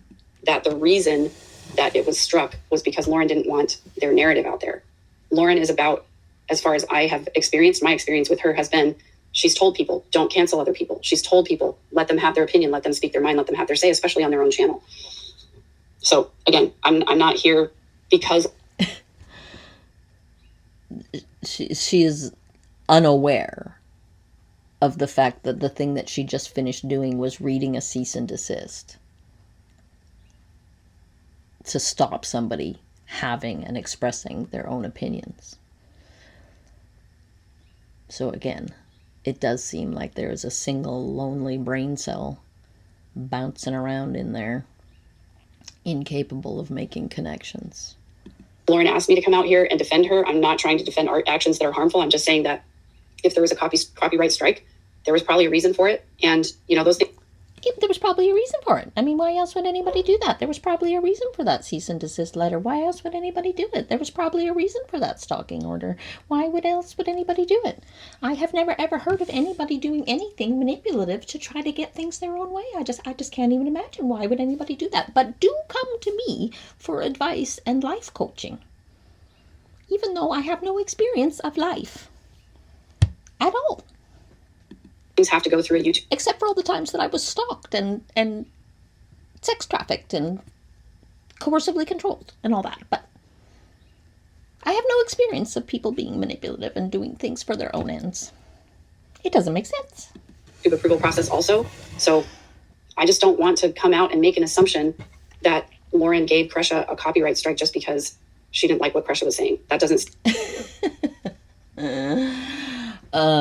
That the reason that it was struck was because Lauren didn't want their narrative out there. Lauren is about, as far as I have experienced, my experience with her has been, she's told people, don't cancel other people. She's told people, let them have their opinion, let them speak their mind, let them have their say, especially on their own channel. So again, I'm not here because she is unaware of the fact that the thing that she just finished doing was reading a cease and desist to stop somebody having and expressing their own opinions. So again, it does seem like there is a single lonely brain cell bouncing around in there, incapable of making connections. Lauren asked me to come out here and defend her. I'm not trying to defend art actions that are harmful. I'm just saying that if there was a copyright strike, there was probably a reason for it. And, those things... Yeah, there was probably a reason for it. I mean, why else would anybody do that? There was probably a reason for that cease and desist letter. Why else would anybody do it? There was probably a reason for that stalking order. Why else would anybody do it? I have never ever heard of anybody doing anything manipulative to try to get things their own way. I just can't even imagine why would anybody do that. But do come to me for advice and life coaching. Even though I have no experience of life at all. Things have to go through a YouTube. Except for all the times that I was stalked and sex trafficked and coercively controlled and all that. But I have no experience of people being manipulative and doing things for their own ends. It doesn't make sense. The approval process also. So I just don't want to come out and make an assumption that Lauren gave Kresha a copyright strike just because she didn't like what Kresha was saying. That doesn't...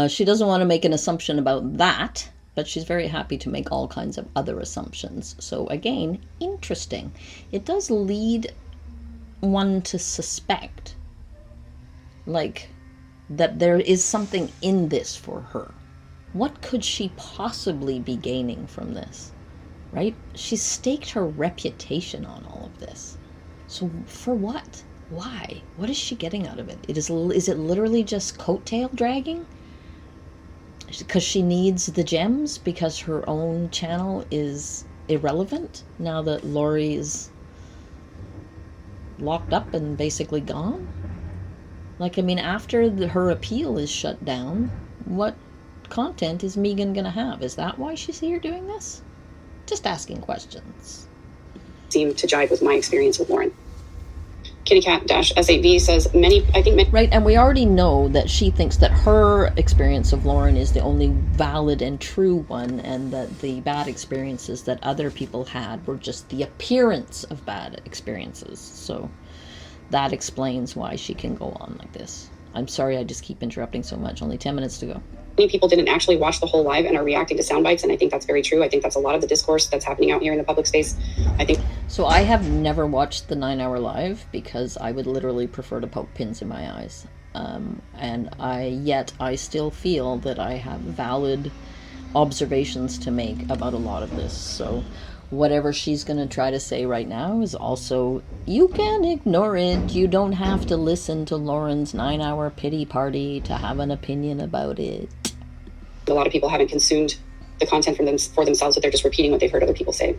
She doesn't want to make an assumption about that, but she's very happy to make all kinds of other assumptions. So again, interesting. It does lead one to suspect, like, that there is something in this for her? What could she possibly be gaining from this, right? She's staked her reputation on all of this. So for what? Why? What is she getting out of it? Is it literally just coattail dragging? Because she needs the gems because her own channel is irrelevant now that Lori is locked up and basically gone? Like, I mean, after her appeal is shut down, what content is Megan gonna have? Is that why she's here doing this? Just asking questions. Seem to jive with my experience with Lauren. KittyCat-S8V says Right, and we already know that she thinks that her experience of Lauren is the only valid and true one, and that the bad experiences that other people had were just the appearance of bad experiences. So that explains why she can go on like this. I'm sorry I just keep interrupting so much. Only 10 minutes to go. Many people didn't actually watch the whole live and are reacting to sound bites, and I think that's very true. I think that's a lot of the discourse that's happening out here in the public space. I think so. I have never watched the 9-hour live because I would literally prefer to poke pins in my eyes, and I still feel that I have valid observations to make about a lot of this. So whatever she's going to try to say right now is also, you can ignore it. You don't have to listen to Lauren's 9-hour pity party to have an opinion about it. a lot of people haven't consumed the content for themselves, but they're just repeating what they've heard other people say.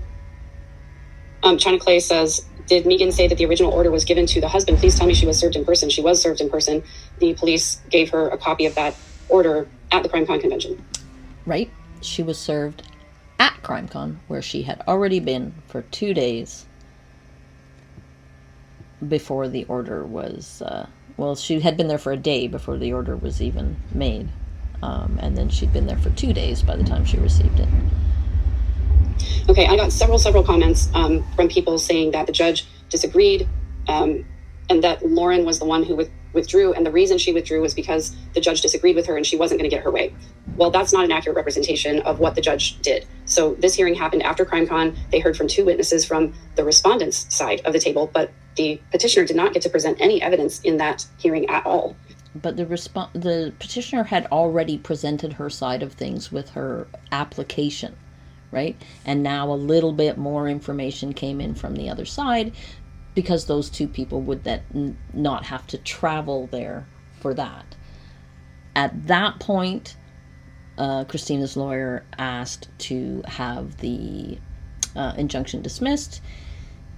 China Clay says, did Megan say that the original order was given to the husband? Please tell me she was served in person. She was served in person. The police gave her a copy of that order at the CrimeCon convention. Right. She was served at CrimeCon, where she had already been for 2 days before the order was, she had been there for a day before the order was even made. And then she'd been there for 2 days by the time she received it. Okay, I got several comments from people saying that the judge disagreed and that Lauren was the one who withdrew, and the reason she withdrew was because the judge disagreed with her and she wasn't going to get her way. Well, that's not an accurate representation of what the judge did. So this hearing happened after CrimeCon. They heard from 2 witnesses from the respondent's side of the table, but the petitioner did not get to present any evidence in that hearing at all. But the petitioner had already presented her side of things with her application, right? And now a little bit more information came in from the other side, because those 2 people would then not have to travel there for that. At that point, Christina's lawyer asked to have the injunction dismissed.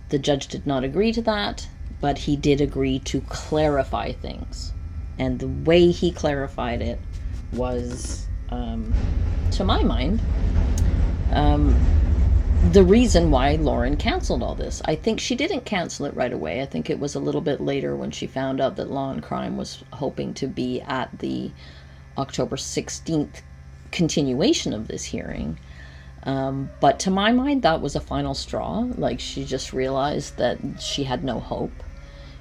The judge did not agree to that, but he did agree to clarify things. And the way he clarified it was, to my mind, the reason why Lauren canceled all this. I think she didn't cancel it right away. I think it was a little bit later when she found out that Law and Crime was hoping to be at the October 16th continuation of this hearing. But to my mind, that was a final straw. Like, she just realized that she had no hope.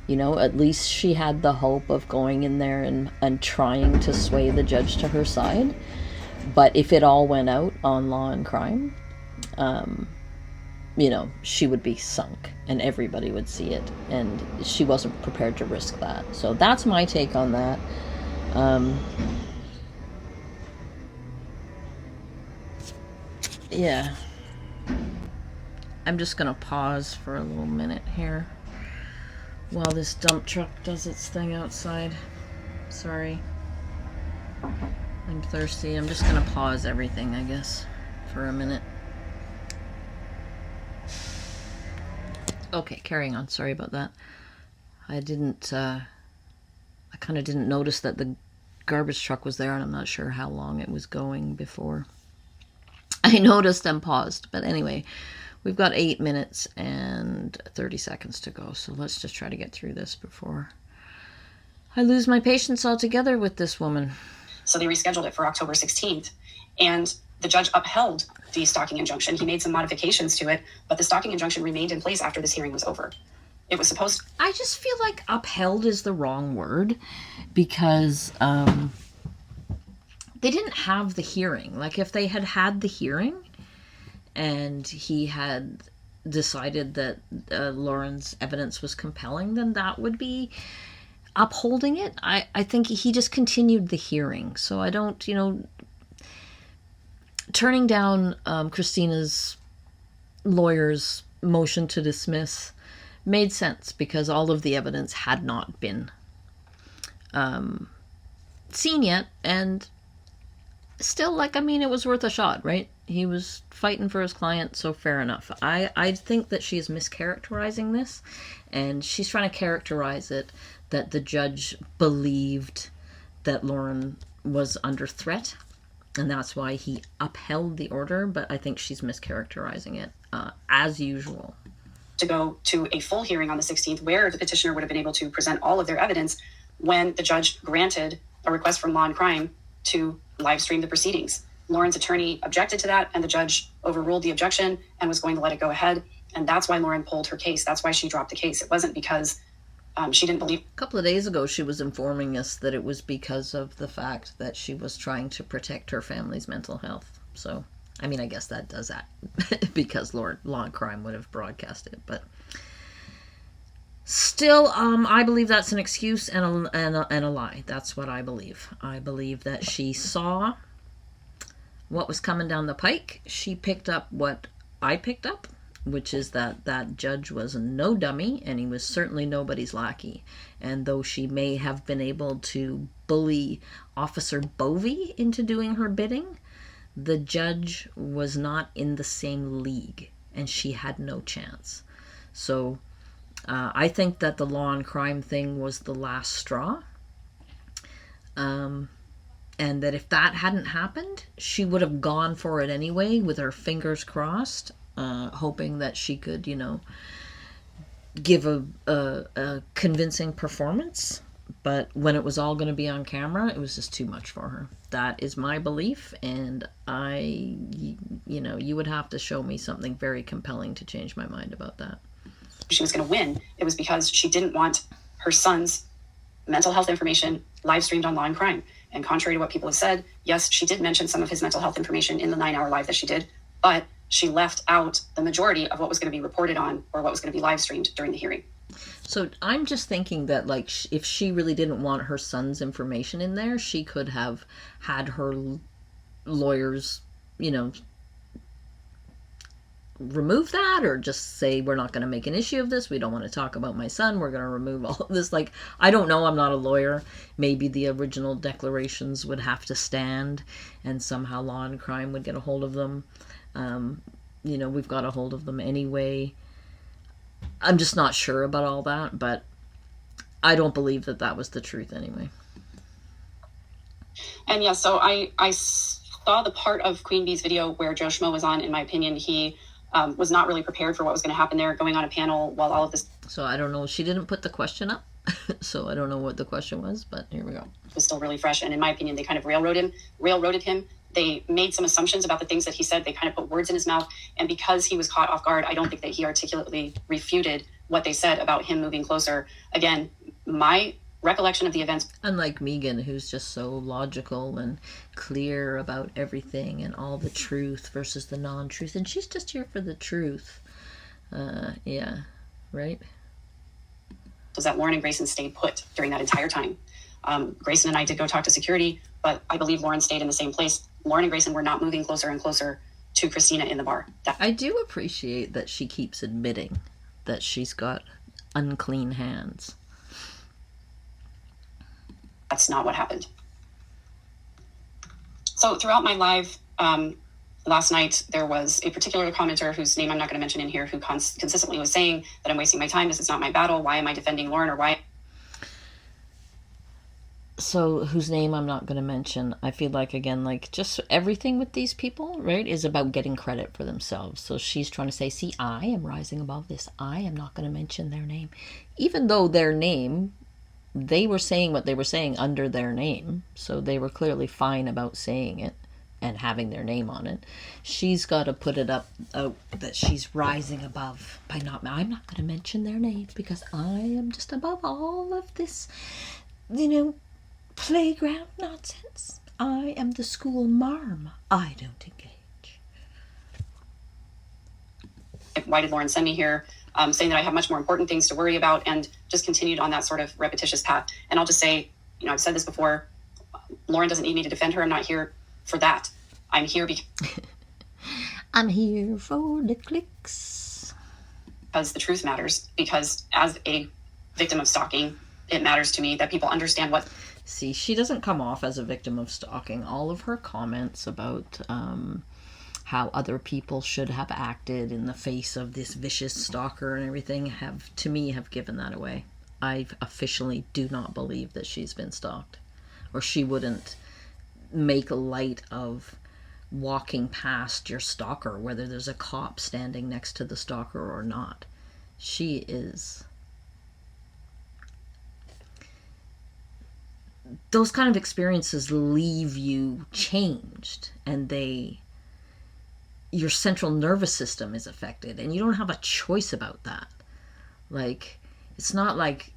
You know, at least she had the hope of going in there and trying to sway the judge to her side. But if it all went out on Law and Crime, you know, she would be sunk and everybody would see it. And she wasn't prepared to risk that. So that's my take on that. Yeah. I'm just going to pause for a little minute here while this dump truck does its thing outside. Sorry. I'm thirsty. I'm just going to pause everything, I guess, for a minute. Okay, carrying on. Sorry about that. I kind of didn't notice that the garbage truck was there, and I'm not sure how long it was going before I noticed and paused. But anyway, we've got 8 minutes and 30 seconds to go, so let's just try to get through this before I lose my patience altogether with this woman. So they rescheduled it for October 16th, and the judge upheld the stalking injunction. He made some modifications to it, but the stalking injunction remained in place after this hearing was over. It was supposed... I just feel like upheld is the wrong word, because they didn't have the hearing. Like, if they had had the hearing and decided that Lauren's evidence was compelling, then that would be upholding it. I think he just continued the hearing. So I don't, turning down Christina's lawyer's motion to dismiss made sense because all of the evidence had not been seen yet, and still, it was worth a shot, right? He was fighting for his client, so fair enough. I think that she is mischaracterizing this, and she's trying to characterize it that the judge believed that Lauren was under threat, and that's why he upheld the order, but I think she's mischaracterizing it, as usual. To go to a full hearing on the 16th, where the petitioner would have been able to present all of their evidence when the judge granted a request from Law and Crime to live stream the proceedings. Lauren's attorney objected to that, and the judge overruled the objection and was going to let it go ahead. And that's why Lauren pulled her case. That's why she dropped the case. It wasn't because she didn't believe. A couple of days ago, she was informing us that it was because of the fact that she was trying to protect her family's mental health. So, I guess that does that because Law and Crime would have broadcast it. But still, I believe that's an excuse and a lie. That's what I believe. I believe that she saw what was coming down the pike. She picked up what I picked up, which is that judge was no dummy, and he was certainly nobody's lackey. And though she may have been able to bully Officer Bovey into doing her bidding, the judge was not in the same league, and she had no chance. So I think that the Law and Crime thing was the last straw. And that if that hadn't happened, she would have gone for it anyway with her fingers crossed, hoping that she could, give a convincing performance. But when it was all going to be on camera, it was just too much for her. That is my belief, and you would have to show me something very compelling to change my mind about that. She was going to win. It was because she didn't want her son's mental health information live streamed on Law and Crime. And contrary to what people have said, yes, she did mention some of his mental health information in the 9-hour live that she did, but she left out the majority of what was going to be reported on or what was going to be live streamed during the hearing. So I'm just thinking that, if she really didn't want her son's information in there, she could have had her lawyers, remove that, or just say, we're not going to make an issue of this. We don't want to talk about my son. We're going to remove all of this. I don't know. I'm not a lawyer. Maybe the original declarations would have to stand, and somehow Law and Crime would get a hold of them. We've got a hold of them anyway. I'm just not sure about all that, but I don't believe that was the truth anyway. And yeah, so I saw the part of Queen Bee's video where Joe Schmo was on. In my opinion, he was not really prepared for what was going to happen there, going on a panel while all of this. So I don't know. She didn't put the question up, so I don't know what the question was, but here we go. It was still really fresh, and in my opinion, they kind of railroaded him. They made some assumptions about the things that he said. They kind of put words in his mouth, and because he was caught off guard, I don't think that he articulately refuted what they said about him moving closer. Again, my recollection of the events. Unlike Megan, who's just so logical and clear about everything and all the truth versus the non-truth, and she's just here for the truth. Yeah, right? Was that Lauren and Grayson stayed put during that entire time. Grayson and I did go talk to security, but I believe Lauren stayed in the same place. Lauren and Grayson were not moving closer and closer to Christina in the bar. I do appreciate that she keeps admitting that she's got unclean hands. That's not what happened. So throughout my live last night, there was a particular commenter whose name I'm not going to mention in here, who consistently was saying that I'm wasting my time. This is not my battle. Why am I defending Lauren, or why? So whose name I'm not going to mention. I feel like, again, just everything with these people, right, is about getting credit for themselves. So she's trying to say, see, I am rising above this. I am not going to mention their name. Even though their name, they were saying what they were saying under their name. So they were clearly fine about saying it and having their name on it. She's got to put it up that she's rising above by I'm not going to mention their name because I am just above all of this, playground nonsense. I am the school marm. I don't engage. why did Lauren send me here? Saying that I have much more important things to worry about, and just continued on that sort of repetitious path. And I'll just say, I've said this before, Lauren doesn't need me to defend her. I'm not here for that. I'm here I'm here for the clicks. Because the truth matters. Because as a victim of stalking, it matters to me that people understand what... See, she doesn't come off as a victim of stalking. All of her comments about how other people should have acted in the face of this vicious stalker and everything have given that away. I officially do not believe that she's been stalked, or she wouldn't make light of walking past your stalker, whether there's a cop standing next to the stalker or not. She is... Those kind of experiences leave you changed, and your central nervous system is affected, and you don't have a choice about that. Like, it's not like,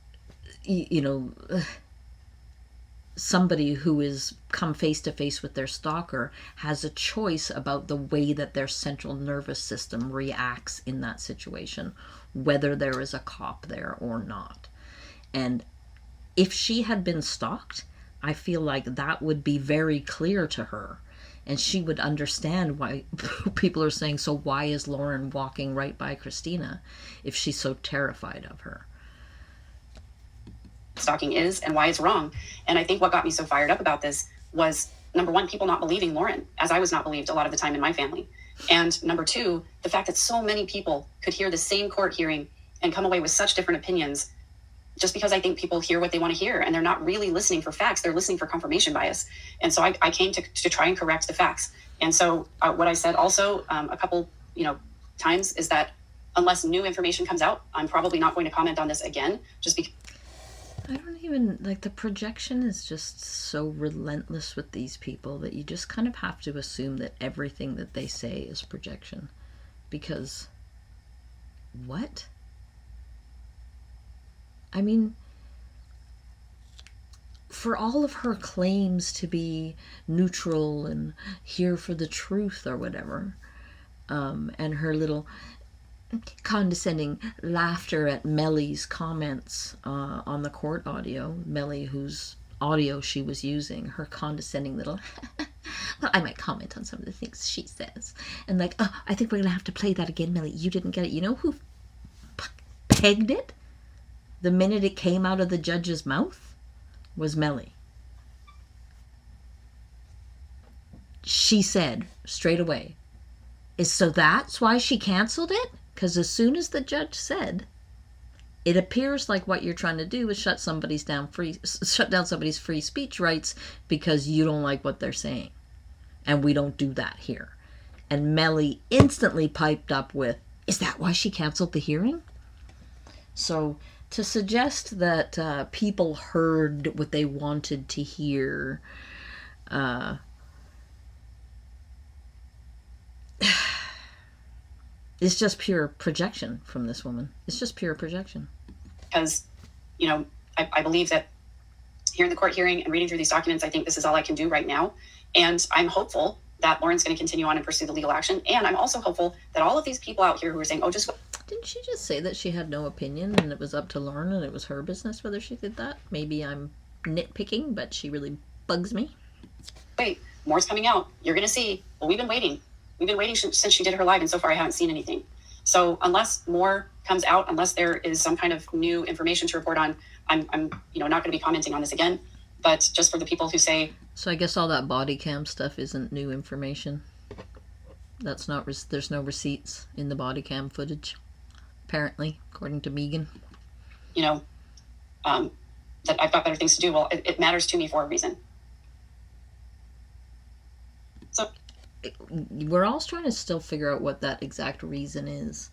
somebody who is come face to face with their stalker has a choice about the way that their central nervous system reacts in that situation, whether there is a cop there or not. And if she had been stalked, I feel like that would be very clear to her, and she would understand why people are saying, so why is Lauren walking right by Christina if she's so terrified of her? Stalking is and why it's wrong. And I think what got me so fired up about this was, number one, people not believing Lauren, as I was not believed a lot of the time in my family. And number two, the fact that so many people could hear the same court hearing and come away with such different opinions, just because I think people hear what they want to hear, and they're not really listening for facts. They're listening for confirmation bias. And so I came to try and correct the facts. And so what I said also a couple times is that unless new information comes out, I'm probably not going to comment on this again, just because... I don't even, the projection is just so relentless with these people that you just kind of have to assume that everything that they say is projection. Because, what? I mean, for all of her claims to be neutral and here for the truth or whatever, and her little condescending laughter at Melly's comments on the court audio, Melly, whose audio she was using, her condescending little, well, I might comment on some of the things she says. And I think we're going to have to play that again, Melly. You didn't get it. You know who pegged it? The minute it came out of the judge's mouth was Melly. She said straight away, so that's why she canceled it? Because as soon as the judge said, it appears like what you're trying to do is shut down somebody's free speech rights because you don't like what they're saying. And we don't do that here. And Melly instantly piped up with, is that why she canceled the hearing? So to suggest that people heard what they wanted to hear, it's just pure projection from this woman. It's just pure projection. Because, I believe that here in the court hearing and reading through these documents, I think this is all I can do right now. And I'm hopeful that Lauren's going to continue on and pursue the legal action. And I'm also hopeful that all of these people out here who are saying, oh, just... Didn't she just say that she had no opinion and it was up to Lauren and it was her business whether she did that? Maybe I'm nitpicking, but she really bugs me. Wait, more's coming out. You're going to see. Well, we've been waiting. We've been waiting since she did her live, and so far I haven't seen anything. So unless more comes out, unless there is some kind of new information to report on, I'm not going to be commenting on this again. But just for the people who say... So I guess all that body cam stuff isn't new information. That's not... There's no receipts in the body cam footage, apparently, according to Megan. That I've got better things to do. Well, it matters to me for a reason. So... We're all trying to still figure out what that exact reason is.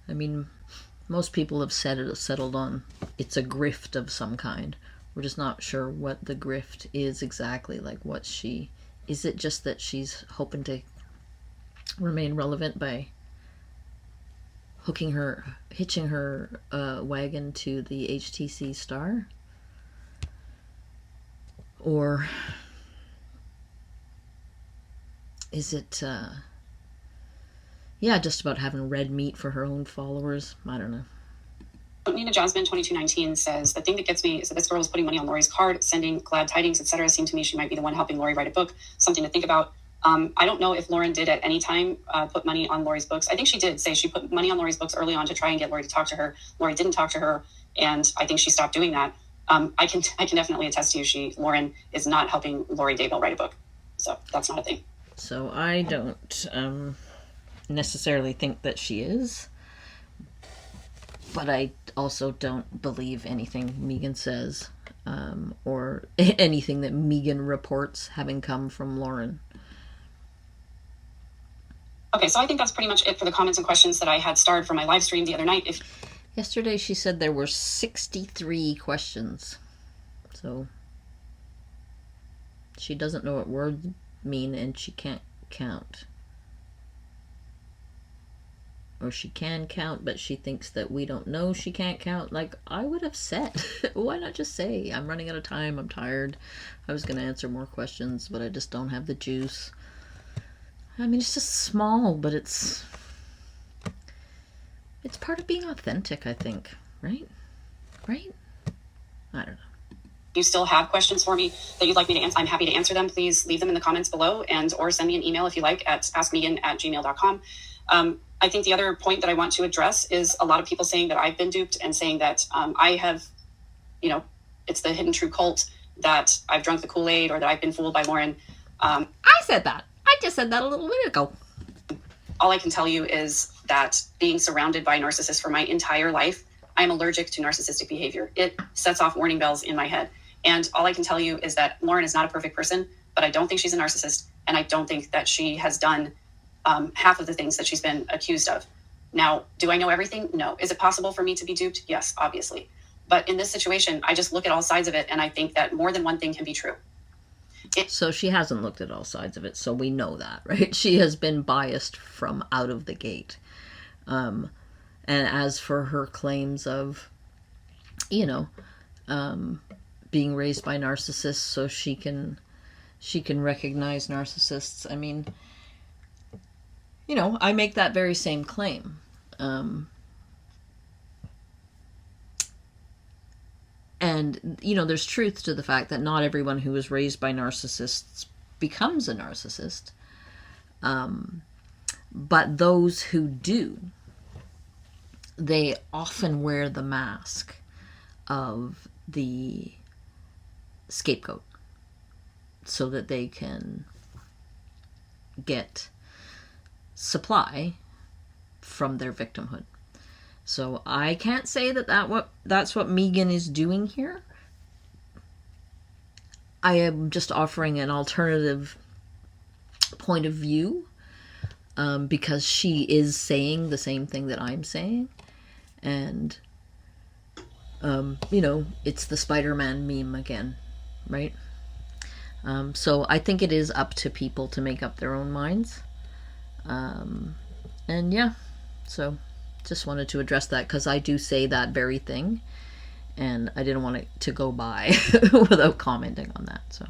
I mean, most people have settled on it's a grift of some kind. We're just not sure what the grift is exactly. Is it just that she's hoping to remain relevant by hitching her wagon to the HTC star? Or is it, yeah, just about having red meat for her own followers. I don't know. Nina Jasmine 2219 says, the thing that gets me is that this girl is putting money on Lori's card, sending glad tidings, etc. Seemed to me she might be the one helping Lori write a book. Something to think about. I don't know if Lauren did at any time put money on Lori's books. I think she did say she put money on Lori's books early on to try and get Lori to talk to her. Lori didn't talk to her, and I think she stopped doing that. I can definitely attest to you, Lauren is not helping Lori Daybell write a book. So that's not a thing. So I don't necessarily think that she is. But I also don't believe anything Megan says, or anything that Megan reports having come from Lauren. Okay, so I think that's pretty much it for the comments and questions that I had starred for my live stream the other night. Yesterday she said there were 63 questions. So she doesn't know what words mean and she can't count. Or she can count, but she thinks that we don't know she can't count. Like, I would have said. Why not just say, I'm running out of time, I'm tired. I was going to answer more questions, but I just don't have the juice. I mean, it's just small, but it's part of being authentic, I think. Right? Right? I don't know. If you still have questions for me that you'd like me to answer, I'm happy to answer them. Please leave them in the comments below or send me an email if you like at askmegan@gmail.com. I think the other point that I want to address is a lot of people saying that I've been duped and saying that I have, it's the hidden true cult, that I've drunk the Kool-Aid or that I've been fooled by Lauren. I said that. I just said that a little bit ago. All I can tell you is that being surrounded by narcissists for my entire life, I'm allergic to narcissistic behavior. It sets off warning bells in my head. And all I can tell you is that Lauren is not a perfect person, but I don't think she's a narcissist. And I don't think that she has done half of the things that she's been accused of. Now, do I know everything? No. Is it possible for me to be duped? Yes, obviously. But in this situation, I just look at all sides of it, and I think that more than one thing can be true. So she hasn't looked at all sides of it, so we know that, right? She has been biased from out of the gate. And as for her claims of, being raised by narcissists so she can recognize narcissists, I mean, I make that very same claim. And, there's truth to the fact that not everyone who is raised by narcissists becomes a narcissist. But those who do, they often wear the mask of the scapegoat so that they can get supply from their victimhood. So I can't say that's what Megan is doing here. I am just offering an alternative point of view, because she is saying the same thing that I'm saying. And, it's the Spider-Man meme again, right? So I think it is up to people to make up their own minds. And yeah, so just wanted to address that because I do say that very thing, and I didn't want it to go by without commenting on that. So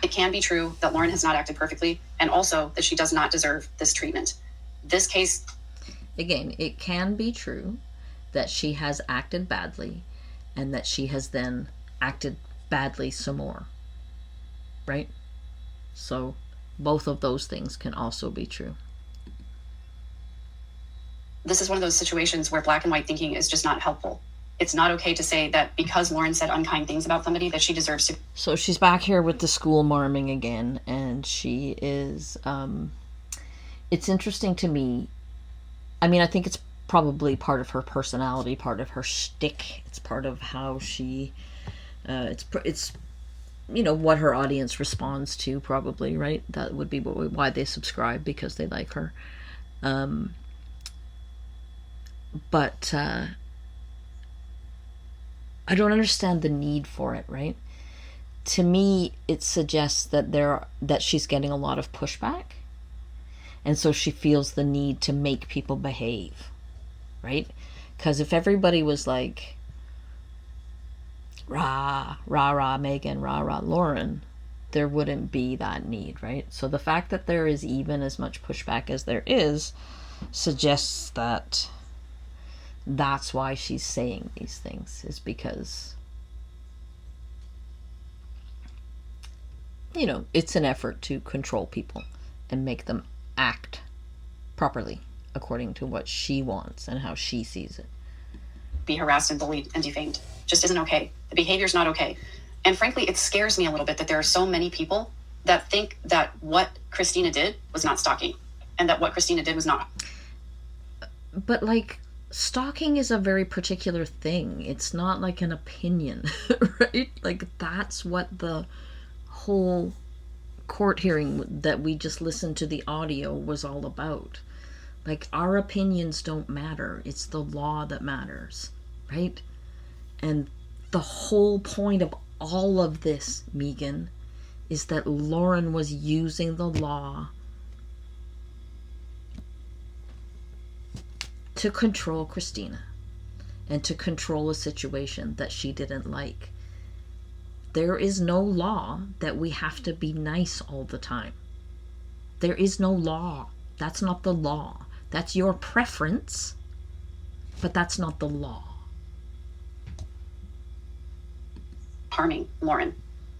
it can be true that Lauren has not acted perfectly, and also that she does not deserve this treatment. This case, again, it can be true that she has acted badly, and that she has then acted badly some more, right? So both of those things can also be true. This is one of those situations where black and white thinking is just not helpful. It's not okay to say that because Lauren said unkind things about somebody that she deserves to. So she's back here with the school marming again, and she is, it's interesting to me. I mean, I think it's probably part of her personality, part of her shtick. It's part of how she, it's what her audience responds to, probably, right? That would be why they subscribe, because they like her. But I don't understand the need for it, right? To me, it suggests that she's getting a lot of pushback, and so she feels the need to make people behave, right? Because if everybody was like, rah, rah, rah, Megan, rah, rah, Lauren, there wouldn't be that need, right? So the fact that there is even as much pushback as there is suggests that that's why she's saying these things, is because, you know, it's an effort to control people and make them act properly according to what she wants and how she sees it. Be harassed and bullied and defamed just isn't okay. The behavior's not okay. And frankly, it scares me a little bit that there are so many people that think that what Christina did was not stalking and that what Christina did was not. But like, stalking is a very particular thing. It's not like an opinion, right? Like, that's what the whole court hearing that we just listened to the audio was all about. Like, our opinions don't matter. It's the law that matters, right? And the whole point of all of this, Megan, is that Lauren was using the law to control Christina and to control a situation that she didn't like. There is no law that we have to be nice all the time. There is no law. That's not the law. That's your preference, but that's not the law. Harming Lauren.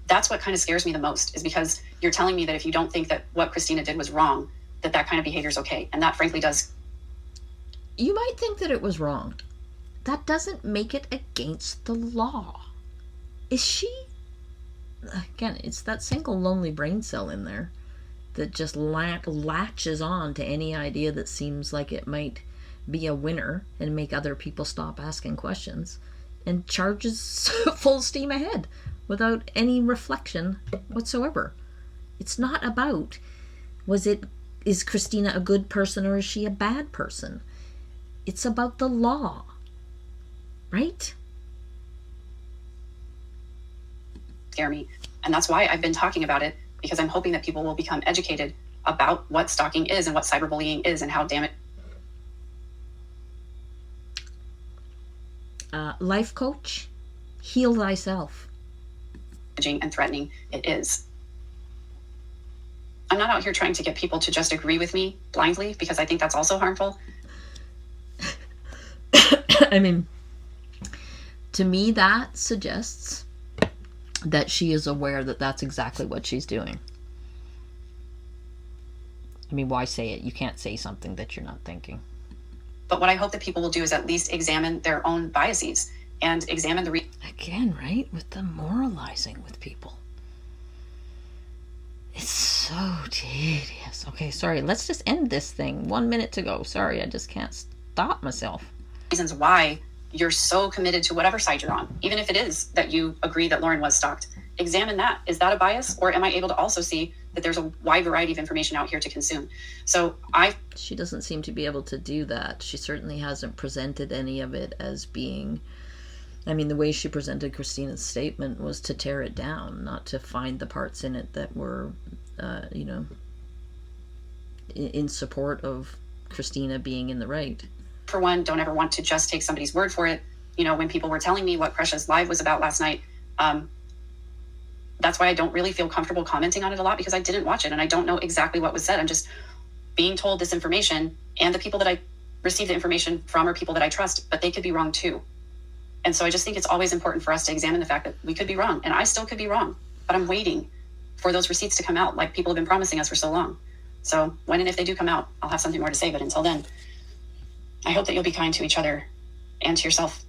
That's what kind of scares me the most, is because you're telling me that if you don't think that what Christina did was wrong, that that kind of behavior is okay. And that frankly does. You might think that it was wrong. That doesn't make it against the law. Is she? Again, it's that single lonely brain cell in there that just latches on to any idea that seems like it might be a winner and make other people stop asking questions, and charges full steam ahead without any reflection whatsoever. It's not about, is Christina a good person or is she a bad person? It's about the law, right? Scare me. And that's why I've been talking about it, because I'm hoping that people will become educated about what stalking is and what cyberbullying is and how life coach, heal thyself. damaging and threatening it is. I'm not out here trying to get people to just agree with me blindly, because I think that's also harmful. I mean, to me, that suggests that she is aware that that's exactly what she's doing. I mean, why say it? You can't say something that you're not thinking. But what I hope that people will do is at least examine their own biases and examine the Again, right? With the moralizing with people. It's so tedious. Okay, sorry. Let's just end this thing. 1 minute to go. Sorry, I just can't stop myself. reasons why you're so committed to whatever side you're on, even if it is that you agree that Lauren was stalked. Examine that. Is that a bias? Or am I able to also see that there's a wide variety of information out here to consume? She doesn't seem to be able to do that. She certainly hasn't presented any of it as being... I mean, the way she presented Christina's statement was to tear it down, not to find the parts in it that were, in support of Christina being in the right. For one, don't ever want to just take somebody's word for it. You know, when people were telling me what Precious Live was about last night, that's why I don't really feel comfortable commenting on it a lot, because I didn't watch it and I don't know exactly what was said. I'm just being told this information, and the people that I receive the information from are people that I trust, but they could be wrong too. And so I just think it's always important for us to examine the fact that we could be wrong, and I still could be wrong, but I'm waiting for those receipts to come out like people have been promising us for so long. So when and if they do come out, I'll have something more to say. But until then, I hope that you'll be kind to each other and to yourself.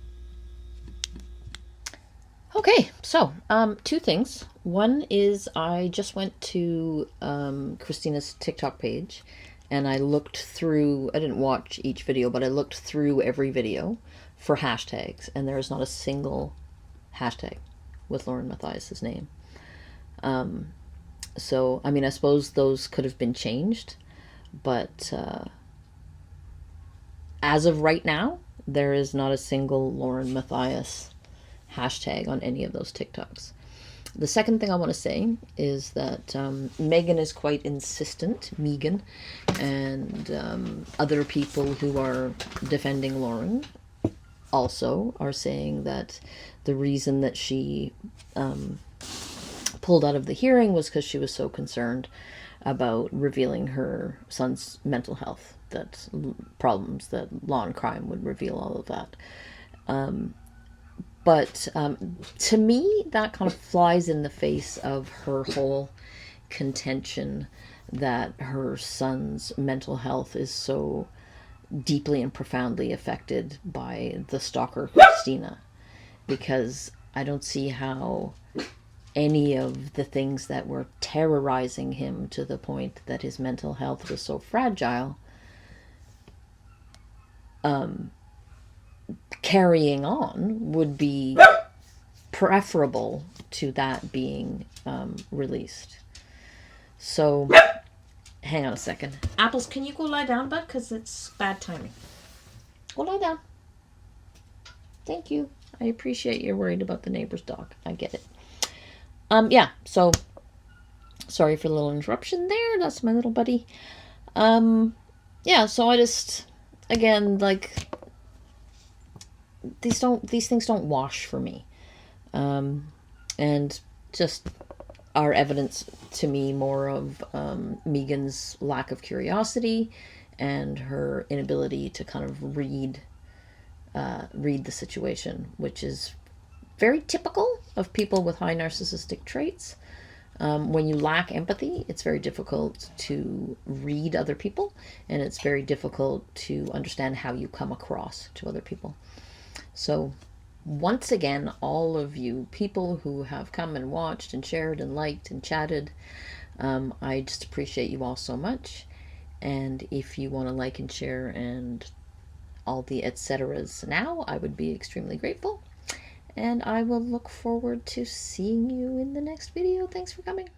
Okay, so two things. One is I just went to Christina's TikTok page, and I looked through, I didn't watch each video, but I looked through every video for hashtags, and there is not a single hashtag with Lauren Matthias' name. So, I mean, I suppose those could have been changed, but as of right now, there is not a single Lauren Matthias hashtag on any of those TikToks. The second thing I want to say is that Megan is quite insistent, Megan, and other people who are defending Lauren also are saying that the reason that she pulled out of the hearing was because she was so concerned about revealing her son's mental health, that problems, that law and crime would reveal all of that. But to me, that kind of flies in the face of her whole contention that her son's mental health is so deeply and profoundly affected by the stalker Christina, because I don't see how any of the things that were terrorizing him to the point that his mental health was so fragile carrying on would be preferable to that being released. So hang on a second. Apples, can you go lie down, bud? Because it's bad timing. Go lie down. Thank you. I appreciate you're worried about the neighbor's dog. I get it. Yeah, so sorry for the little interruption there. That's my little buddy. Yeah, so I just, again, like, these things don't wash for me. And just are evidence to me more of Megan's lack of curiosity and her inability to kind of read the situation, which is very typical of people with high narcissistic traits. When you lack empathy, it's very difficult to read other people, and it's very difficult to understand how you come across to other people. So once again, all of you people who have come and watched and shared and liked and chatted, I just appreciate you all so much. And if you want to like and share and all the etceteras now, I would be extremely grateful. And I will look forward to seeing you in the next video. Thanks for coming.